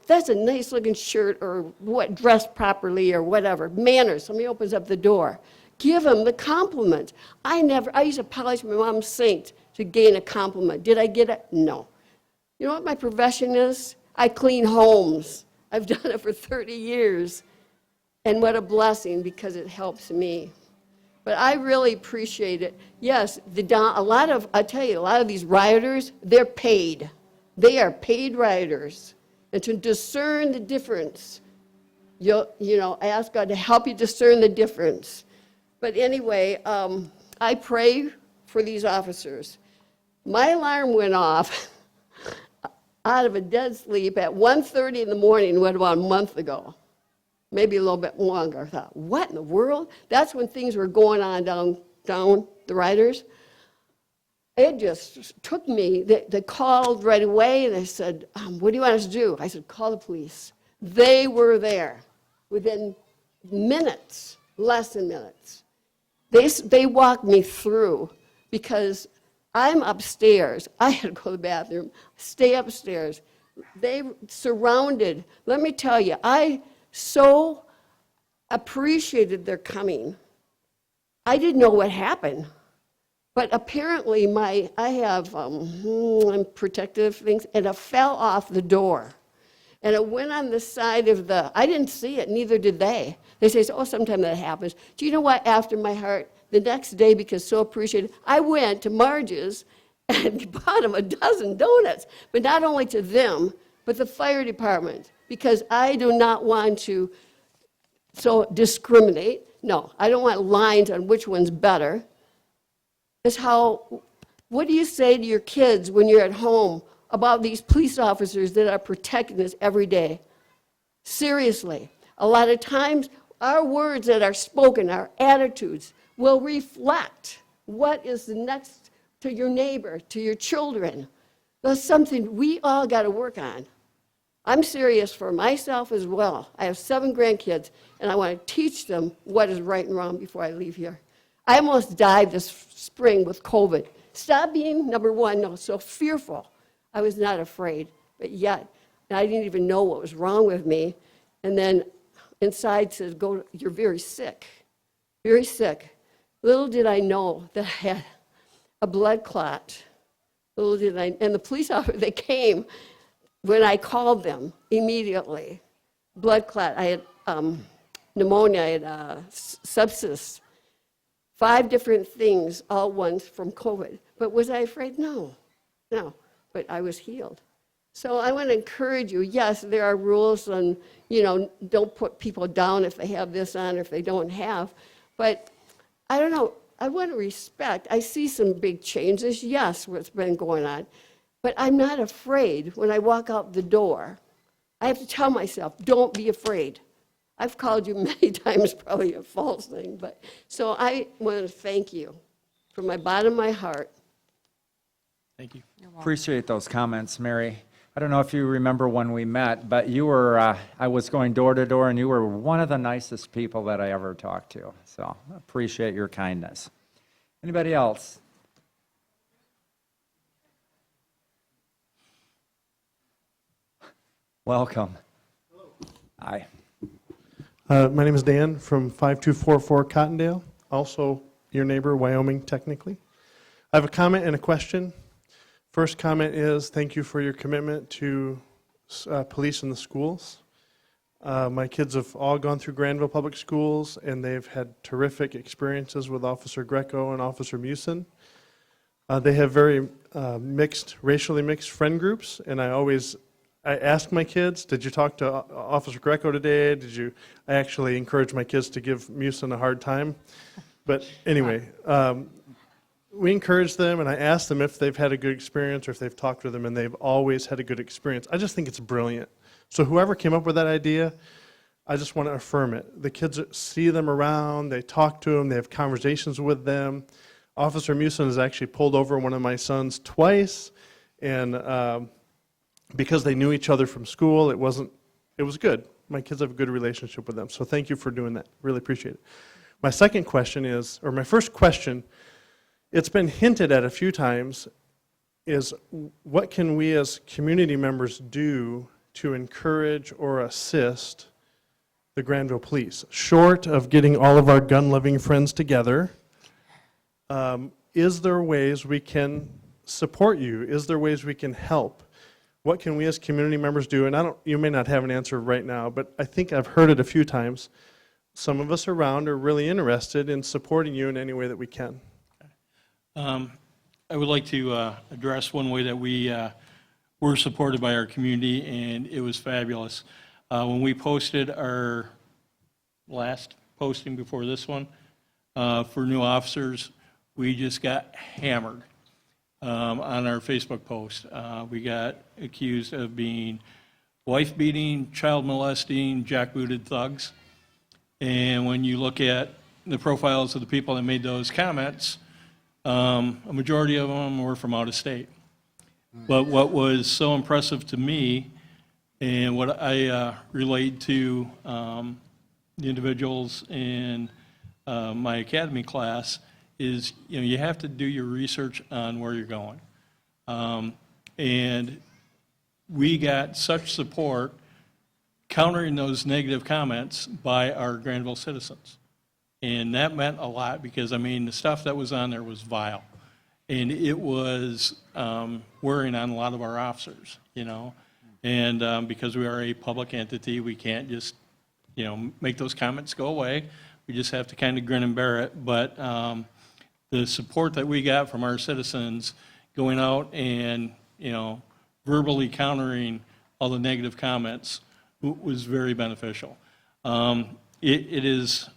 that's a nice looking shirt, or what, dressed properly, or whatever. Manners, somebody opens up the door. Give them the compliment. I used to polish my mom's sink to gain a compliment. Did I get it? No. You know what my profession is? I clean homes. I've done it for 30 years. And what a blessing, because it helps me. But I really appreciate it. Yes, a lot of these rioters, they're paid. They are paid rioters. And to discern the difference, I ask God to help you discern the difference. But anyway, I pray for these officers. My alarm went off out of a dead sleep at 1:30 in the morning, what, about a month ago, maybe a little bit longer. I thought, what in the world? That's when things were going on down the riders. It just took me, they called right away, and they said, what do you want us to do? I said, call the police. They were there within minutes, less than minutes. They walked me through because I'm upstairs. I had to go to the bathroom, stay upstairs. They surrounded. Let me tell you, I so appreciated their coming. I didn't know what happened. But apparently I have protective things, and it fell off the door. And it went on the side of I didn't see it, neither did they. They say, oh, sometimes that happens. Do you know what, after my heart, the next day, because so appreciated, I went to Marge's and bought them a dozen donuts. But not only to them, but the fire department, because I do not want to discriminate. No, I don't want lines on which one's better. Is what do you say to your kids when you're at home about these police officers that are protecting us every day? Seriously, a lot of times our words that are spoken, our attitudes, will reflect what is the next to your neighbor, to your children. That's something we all got to work on. I'm serious for myself as well. I have 7 grandkids, and I want to teach them what is right and wrong before I leave here. I almost died this spring with COVID. Stop being, number one, so fearful. I was not afraid, but yet I didn't even know what was wrong with me. And then inside says, you're very sick, very sick. Little did I know that I had a blood clot. Little did I, and the police officer, they came when I called them immediately. Blood clot, I had pneumonia, I had sepsis. 5 different things, all ones from COVID. But was I afraid? No, but I was healed. So I want to encourage you, yes, there are rules on, don't put people down if they have this on or if they don't have. But I don't know, I want to respect. I see some big changes, yes, what's been going on. But I'm not afraid when I walk out the door. I have to tell myself, don't be afraid. I've called you many times, probably a false thing, but so I want to thank you from my bottom of my heart. Thank you. Appreciate those comments, Mary. I don't know if you remember when we met, but you were, I was going door to door, and you were one of the nicest people that I ever talked to. So appreciate your kindness. Anybody else? Welcome. Hello. Hi. My name is Dan from 5244 Cottondale, also your neighbor, Wyoming, technically. I have a comment and a question. First comment is thank you for your commitment to police in the schools. My kids have all gone through Grandville Public Schools, and they've had terrific experiences with Officer Greco and Officer Musin. They have very racially mixed friend groups, and I ask my kids, did you talk to Officer Greco today? I actually encourage my kids to give Musin a hard time. But anyway, we encourage them, and I ask them if they've had a good experience or if they've talked with them, and they've always had a good experience. I just think it's brilliant. So whoever came up with that idea, I just want to affirm it. The kids see them around, they talk to them, they have conversations with them. Officer Musin has actually pulled over one of my sons twice, and because they knew each other from school, it was good. My kids have a good relationship with them, so thank you for doing that. Really appreciate it. My second question is, or my first question, it's been hinted at a few times, is what can we as community members do to encourage or assist the Grandville Police? Short of getting all of our gun-loving friends together, is there ways we can support you? Is there ways we can help? What can we as community members do? And you may not have an answer right now, but I think I've heard it a few times. Some of us around are really interested in supporting you in any way that we can. I would like to address one way that we were supported by our community, and it was fabulous. When we posted our last posting before this one, for new officers, we just got hammered on our Facebook post. We got accused of being wife beating, child molesting, jackbooted thugs. And when you look at the profiles of the people that made those comments, a majority of them were from out of state. But what was so impressive to me, and what I relayed to the individuals in my academy class, is you have to do your research on where you're going. And we got such support countering those negative comments by our Grandville citizens. And that meant a lot because, the stuff that was on there was vile. And it was worrying on a lot of our officers, And because we are a public entity, we can't just, make those comments go away. We just have to kind of grin and bear it. But the support that we got from our citizens going out and, verbally countering all the negative comments was very beneficial. It is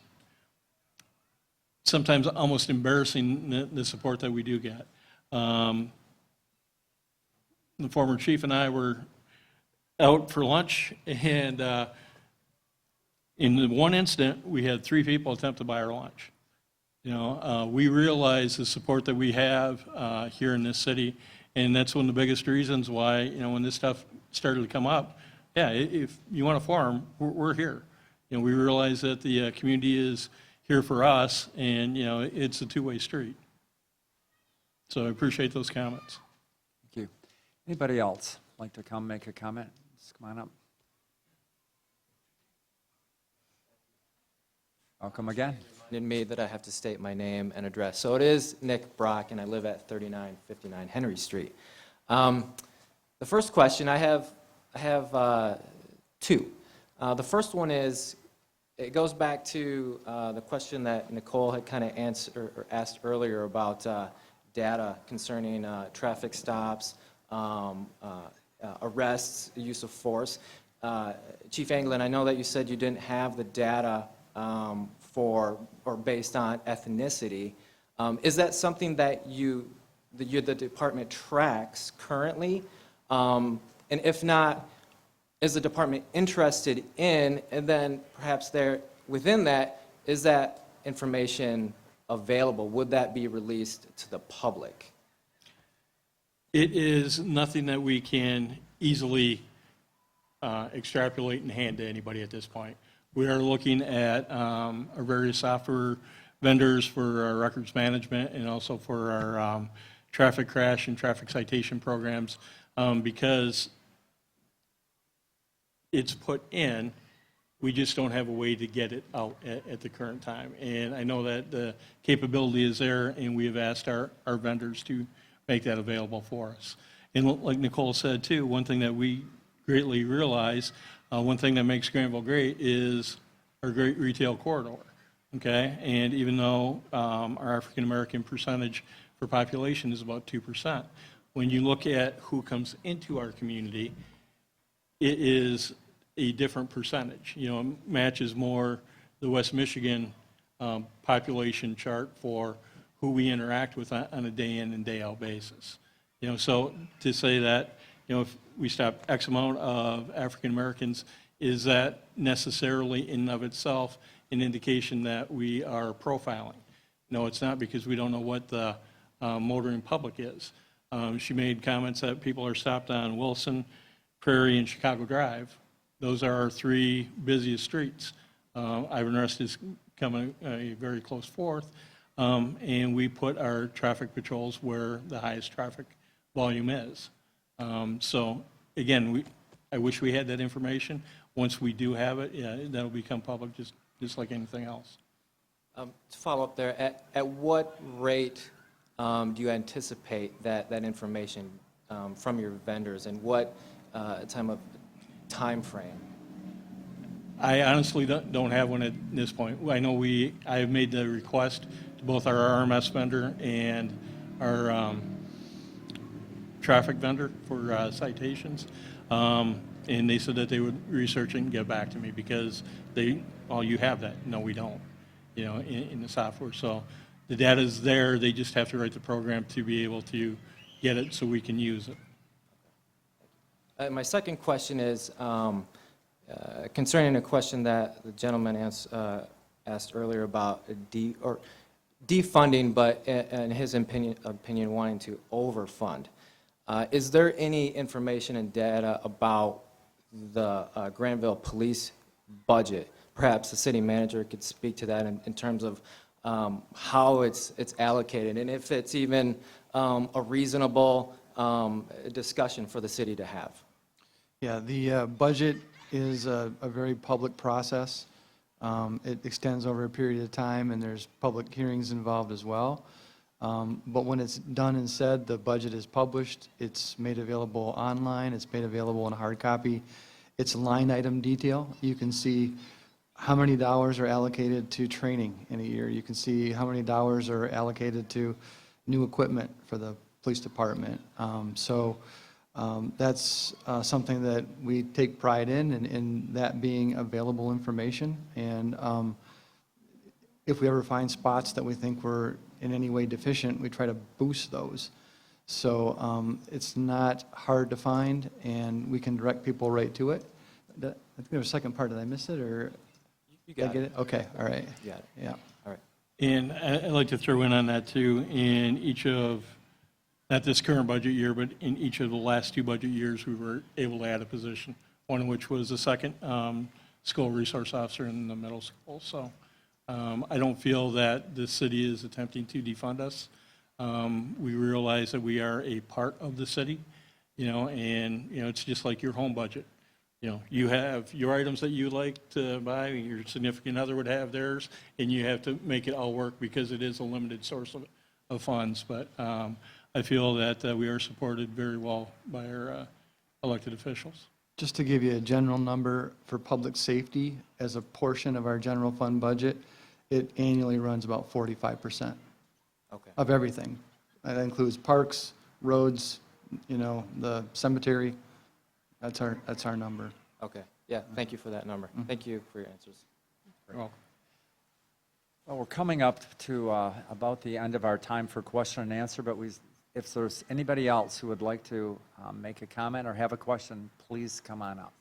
sometimes almost embarrassing, the support that we do get. The former chief and I were out for lunch, and in one instant, we had 3 people attempt to buy our lunch. We realize the support that we have here in this city, and that's one of the biggest reasons why, when this stuff started to come up, if you want to farm, we're here. We realize that the community is here for us, and, it's a two-way street. So I appreciate those comments. Thank you. Anybody else like to come make a comment? Just come on up. Welcome again. Reminded me that I have to state my name and address. So it is Nick Brock, and I live at 3959 Henry Street. The first question, I have 2. The first one is, it goes back to the question that Nicole had kind of asked earlier about data concerning traffic stops, arrests, use of force. Chief Anglin, I know that you said you didn't have the data for or based on ethnicity. Is that something that the department tracks currently? And if not, is the department interested in, and then perhaps within that, is that information available? Would that be released to the public? It is nothing that we can easily extrapolate and hand to anybody at this point. We are looking at our various software vendors for our records management and also for our traffic crash and traffic citation programs because it's put in, we just don't have a way to get it out at the current time. And I know that the capability is there, and we have asked our vendors to make that available for us. And like Nicole said too, one thing that we greatly realize, one thing that makes Grandville great is our great retail corridor, okay? And even though our African-American percentage for population is about 2%, when you look at who comes into our community, it is a different percentage. It matches more the West Michigan population chart for who we interact with on a day in and day out basis. So to say that, if we stop X amount of African Americans, is that necessarily in and of itself an indication that we are profiling? No, it's not, because we don't know what the motoring public is. She made comments that people are stopped on Wilson, Prairie, and Chicago Drive. Those are our 3 busiest streets. Ivan Rest is coming a very close fourth, and we put our traffic patrols where the highest traffic volume is. So again, I wish we had that information. Once we do have it, that'll become public just like anything else. To follow up there, at what rate do you anticipate that information from your vendors, and what time frame? I honestly don't have one at this point. I know I have made the request to both our RMS vendor and our traffic vendor for citations, and they said that they would research it and get back to me because you have that. No, we don't. in the software. So the data's there, they just have to write the program to be able to get it so we can use it. My second question is concerning a question that the gentleman asked earlier about defunding, but in his opinion wanting to overfund. Is there any information and data about the Grandville Police budget? Perhaps the city manager could speak to that in terms of how it's allocated, and if it's even a reasonable discussion for the city to have. Yeah, the budget is a very public process. It extends over a period of time, and there's public hearings involved as well. But when it's done and said, the budget is published, it's made available online, it's made available in hard copy. It's line item detail. You can see how many dollars are allocated to training in a year. You can see how many dollars are allocated to new equipment for the police department. That's something that we take pride in that being available information. And if we ever find spots that we think we're in any way deficient, we try to boost those. So it's not hard to find, and we can direct people right to it. I think there was a second part. Did I miss it, or You did I got get it. it? Okay, all right. You got it. Yeah. All right. And I'd like to throw in on that too, in each of, not this current budget year, but in each of the last 2 budget years, we were able to add a position, one of which was the second school resource officer in the middle school. So I don't feel that the city is attempting to defund us. We realize that we are a part of the city, and, it's just like your home budget. You have your items that you like to buy, your significant other would have theirs, and you have to make it all work because it is a limited source of funds. But I feel that we are supported very well by our elected officials. Just to give you a general number for public safety, as a portion of our general fund budget, it annually runs about 45% of everything. That includes parks, roads, the cemetery. That's our number. Okay. Yeah, thank you for that number. Thank you for your answers. You're welcome. Well, we're coming up to about the end of our time for question and answer, but if there's anybody else who would like to make a comment or have a question, please come on up.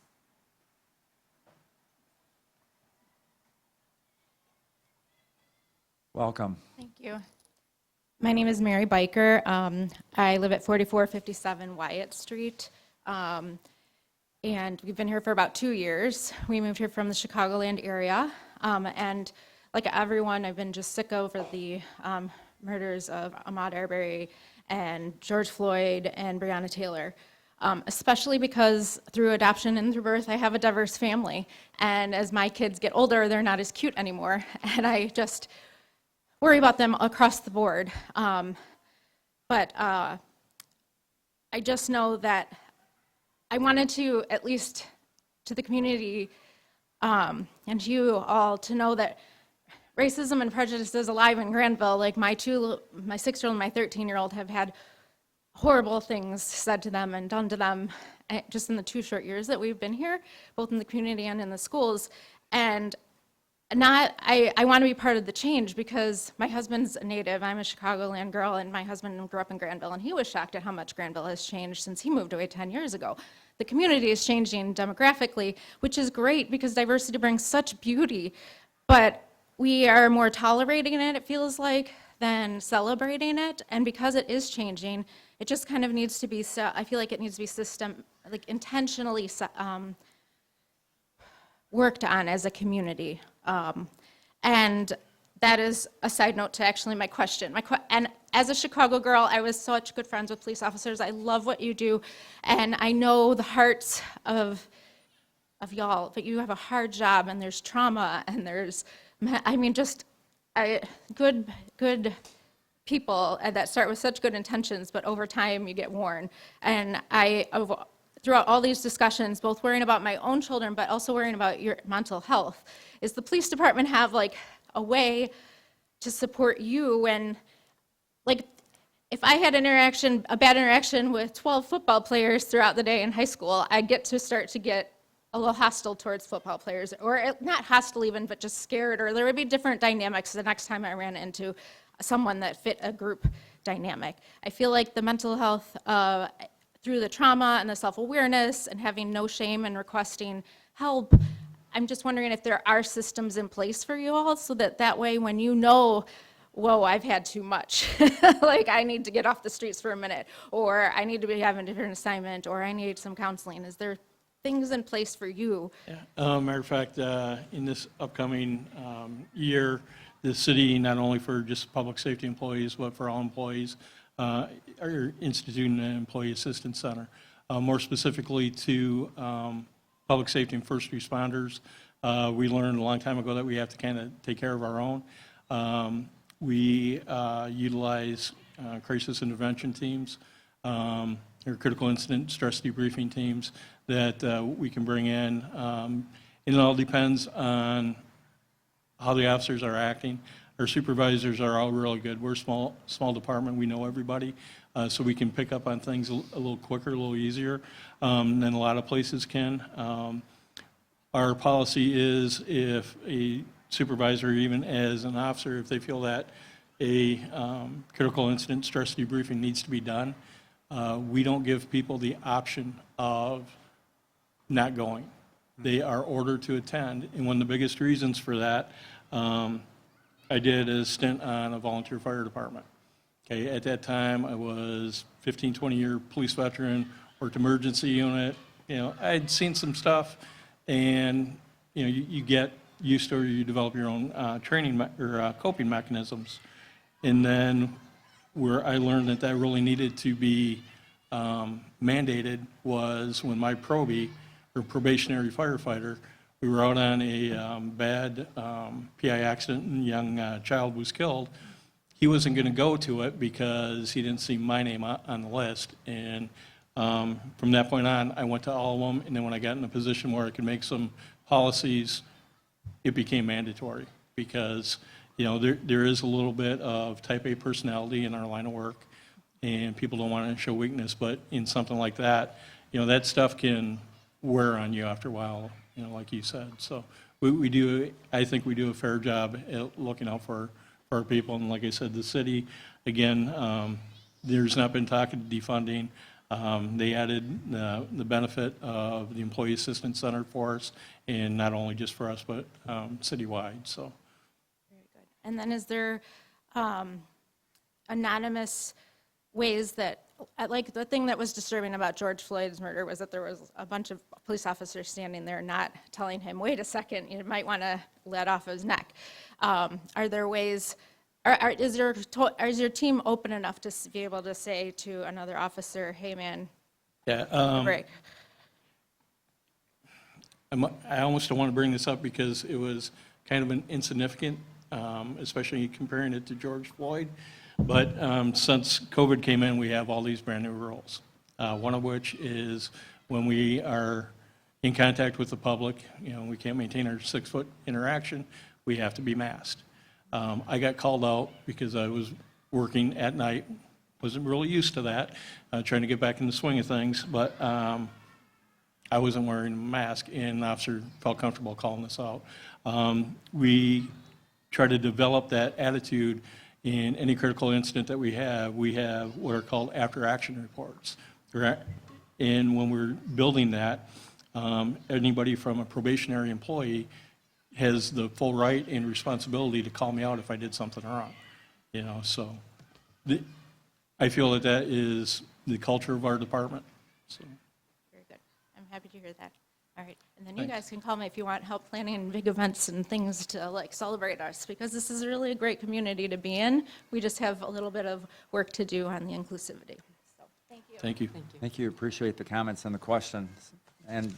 Welcome. Thank you. My name is Mary Biker. I live at 4457 Wyatt Street. And we've been here for about 2 years. We moved here from the Chicagoland area. And like everyone, I've been just sick over the murders of Ahmaud Arbery and George Floyd and Breonna Taylor, especially because through adoption and through birth, I have a diverse family. And as my kids get older, they're not as cute anymore. And I just worry about them across the board. But I just know that I wanted to, at least to the community and you all, to know that racism and prejudice is alive in Grandville. Like my 6-year-old and my 13-year-old have had horrible things said to them and done to them just in the 2 short years that we've been here, both in the community and in the schools. And I want to be part of the change because my husband's a native. I'm a Chicagoland girl, and my husband grew up in Granville, and he was shocked at how much Granville has changed since he moved away 10 years ago. The community is changing demographically, which is great because diversity brings such beauty, but we are more tolerating it feels like, than celebrating it, and because it is changing, it just kind of needs to be, I feel like it needs to be intentionally worked on as a community. And that is a side note to actually my question. And as a Chicago girl, I was such good friends with police officers. I love what you do, and I know the hearts of y'all, but you have a hard job, and there's trauma, and there's, good people that start with such good intentions, but over time you get worn. And throughout all these discussions, both worrying about my own children, but also worrying about your mental health, is the police department have like a way to support you when, like, if I had a bad interaction with 12 football players throughout the day in high school, I get to start to get a little hostile towards football players, or not hostile even, but just scared, or there would be different dynamics the next time I ran into someone that fit a group dynamic. I feel like the mental health, through the trauma and the self-awareness and having no shame and requesting help, I'm just wondering if there are systems in place for you all so that way when you know, whoa, I've had too much, like I need to get off the streets for a minute, or I need to be having a different assignment, or I need some counseling. Is there things in place for you? Yeah. Matter of fact, in this upcoming year, the city, not only for just public safety employees, but for all employees, are instituting an employee assistance center. More specifically to public safety and first responders, we learned a long time ago that we have to kind of take care of our own. We utilize crisis intervention teams, or critical incident stress debriefing teams that we can bring in. And it all depends on how the officers are acting. Our supervisors are all really good. We're a small department. We know everybody, so we can pick up on things a little quicker, a little easier than a lot of places can. Our policy is if a supervisor, or even as an officer, if they feel that a critical incident stress debriefing needs to be done, we don't give people the option of not going. They are ordered to attend, and one of the biggest reasons for that, I did a stint on a volunteer fire department. Okay, at that time, I was 15, 20-year police veteran, worked emergency unit. You know, I'd seen some stuff, and you know, you get used to, or you develop your own training or coping mechanisms. And then where I learned that that really needed to be mandated was when my probie, or probationary firefighter, we were out on a bad PI accident and a young child was killed. He wasn't going to go to it because he didn't see my name on the list. And from that point on, I went to all of them. And then when I got in a position where I could make some policies, it became mandatory because, you know, there is a little bit of type A personality in our line of work, and people don't want to show weakness. But in something like that, you know, that stuff can wear on you after a while, you know, like you said. So we do, I think we do a fair job at looking out for our people. And like I said, the city, again, there's not been talk of defunding. They added the benefit of the Employee Assistance Center for us, and not only just for us, but citywide, so. Very good. And then is there anonymous ways that, like the thing that was disturbing about George Floyd's murder was that there was a bunch of police officers standing there not telling him, wait a second, you might want to let off his neck. Are there ways, is your team open enough to be able to say to another officer, hey man, Yeah, break? I almost don't want to bring this up because it was kind of an insignificant, especially comparing it to George Floyd. But since COVID came in, we have all these brand new rules. One of which is when we are in contact with the public, you know, we can't maintain our 6-foot interaction, we have to be masked. I got called out because I was working at night, wasn't really used to that, trying to get back in the swing of things, but I wasn't wearing a mask, and the officer felt comfortable calling us out. We try to develop that attitude. In any critical incident that we have what are called after-action reports. And when we're building that, anybody from a probationary employee has the full right and responsibility to call me out if I did something wrong. You know, so I feel that that is the culture of our department. So. Very good. I'm happy to hear that. All right, and then you guys can call me if you want help planning big events and things to like celebrate us, because this is really a great community to be in. We just have a little bit of work to do on the inclusivity. So, thank you. Thank you. Thank you. Appreciate the comments and the questions, and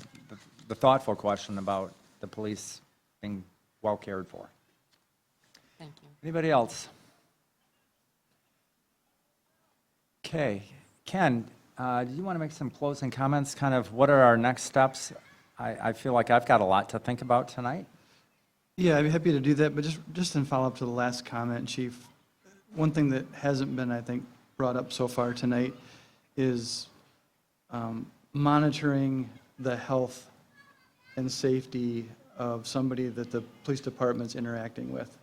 the thoughtful question about the police being well cared for. Thank you. Anybody else? Okay. Ken, do you want to make some closing comments? Kind of what are our next steps? I feel like I've got a lot to think about tonight. Yeah, I'd be happy to do that, but just in follow-up to the last comment, Chief, one thing that hasn't been, I think, brought up so far tonight is monitoring the health and safety of somebody that the police department's interacting with.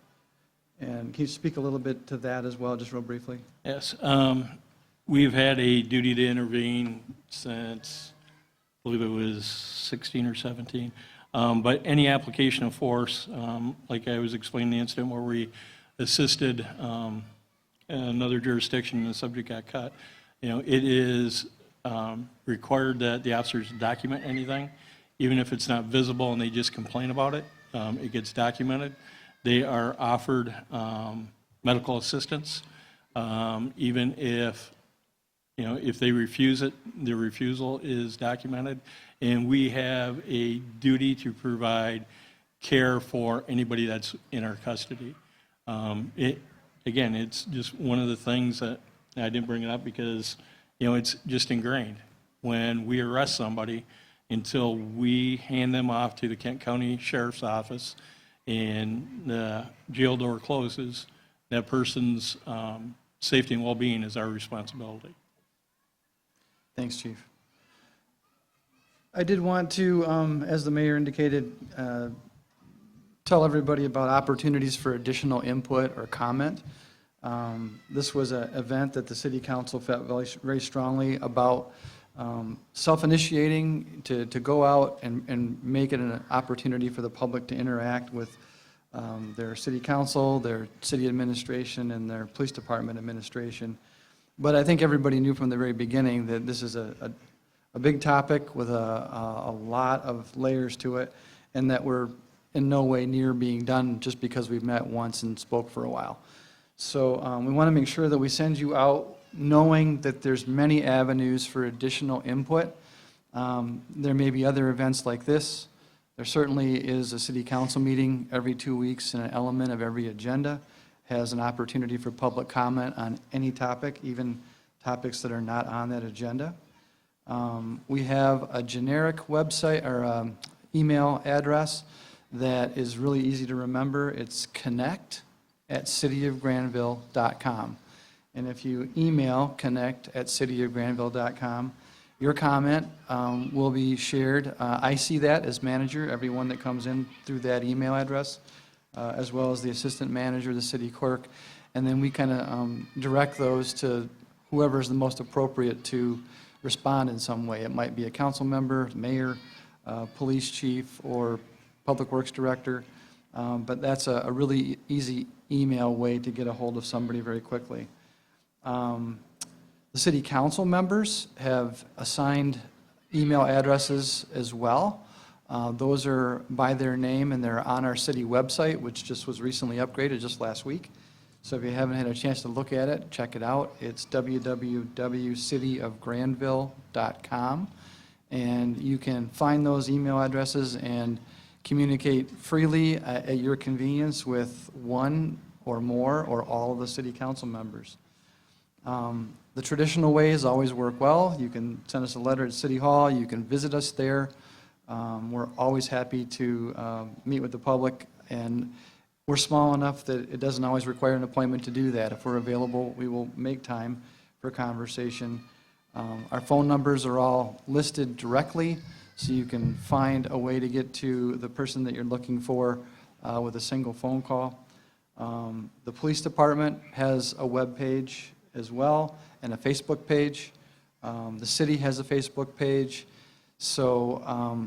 And can you speak a little bit to that as well, just real briefly? Yes, we've had a duty to intervene since, I believe it was 16 or 17. But any application of force, like I was explaining the incident where we assisted another jurisdiction and the subject got cut, it is required that the officers document anything, even if it's not visible and they just complain about it, it gets documented. They are offered medical assistance, even if, if they refuse it, their refusal is documented. And we have a duty to provide care for anybody that's in our custody. Again, it's just one of the things that I didn't bring it up because, it's just ingrained. When we arrest somebody, until we hand them off to the Kent County Sheriff's Office and the jail door closes, that person's safety and well-being is our responsibility. Thanks, Chief. I did want to, as the mayor indicated, tell everybody about opportunities for additional input or comment. This was an event that the city council felt very strongly about self-initiating to go out and make it an opportunity for the public to interact with their city council, their city administration, and their police department administration. But I think everybody knew from the very beginning that this is a big topic with a lot of layers to it, and that we're in no way near being done just because we've met once and spoke for a while. So we want to make sure that we send you out knowing that there's many avenues for additional input. There may be other events like this. There certainly is a city council meeting every 2 weeks, and an element of every agenda has an opportunity for public comment on any topic, even topics that are not on that agenda. We have a generic website or email address that is really easy to remember. It's connect@cityofgrandville.com. And if you email connect@cityofgrandville.com, your comment will be shared. I see that as manager, everyone that comes in through that email address, as well as the assistant manager, the city clerk. And then we kind of direct those to whoever is the most appropriate to respond in some way. It might be a council member, mayor, police chief, or public works director. But that's a really easy email way to get a hold of somebody very quickly. The city council members have assigned email addresses as well. Those are by their name, and they're on our city website, which just was recently upgraded just last week. So if you haven't had a chance to look at it, check it out. It's www.cityofgrandville.com. And you can find those email addresses and communicate freely at your convenience with one or more or all of the city council members. The traditional ways always work well. You can send us a letter at City Hall. You can visit us there. We're always happy to meet with the public, and we're small enough that it doesn't always require an appointment to do that. If we're available, we will make time for conversation. Our phone numbers are all listed directly, so you can find a way to get to the person that you're looking for with a single phone call. The police department has a web page as well, and a Facebook page. The city has a Facebook page. So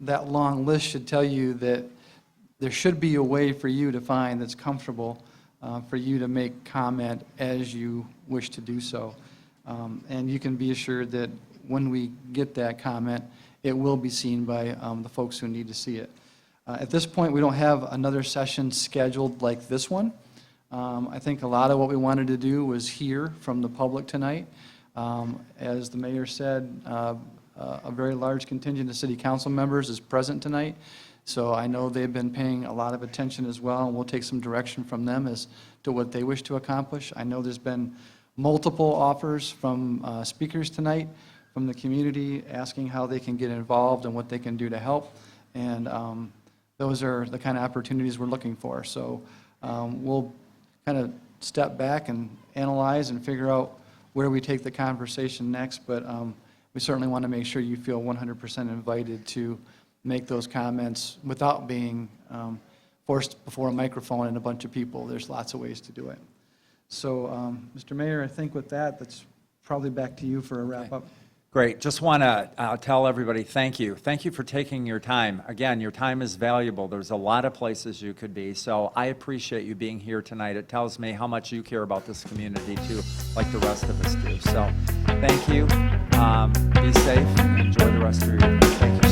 that long list should tell you that there should be a way for you to find that's comfortable for you to make comment as you wish to do so. And you can be assured that when we get that comment, it will be seen by the folks who need to see it. At this point, we don't have another session scheduled like this one. I think a lot of what we wanted to do was hear from the public tonight. As the mayor said, a very large contingent of city council members is present tonight, so I know they've been paying a lot of attention as well, and we'll take some direction from them as to what they wish to accomplish. I know there's been multiple offers from speakers tonight from the community asking how they can get involved and what they can do to help, and those are the kind of opportunities we're looking for. So we'll kind of step back and analyze and figure out where we take the conversation next, but we certainly want to make sure you feel 100% invited to make those comments without being forced before a microphone and a bunch of people. There's lots of ways to do it. So, Mr. Mayor, I think with that, that's probably back to you for a wrap-up. Great. Just want to tell everybody thank you. Thank you for taking your time. Again, your time is valuable. There's a lot of places you could be. So I appreciate you being here tonight. It tells me how much you care about this community too, like the rest of us do. So thank you. Be safe. Enjoy the rest of your evening. Thank you.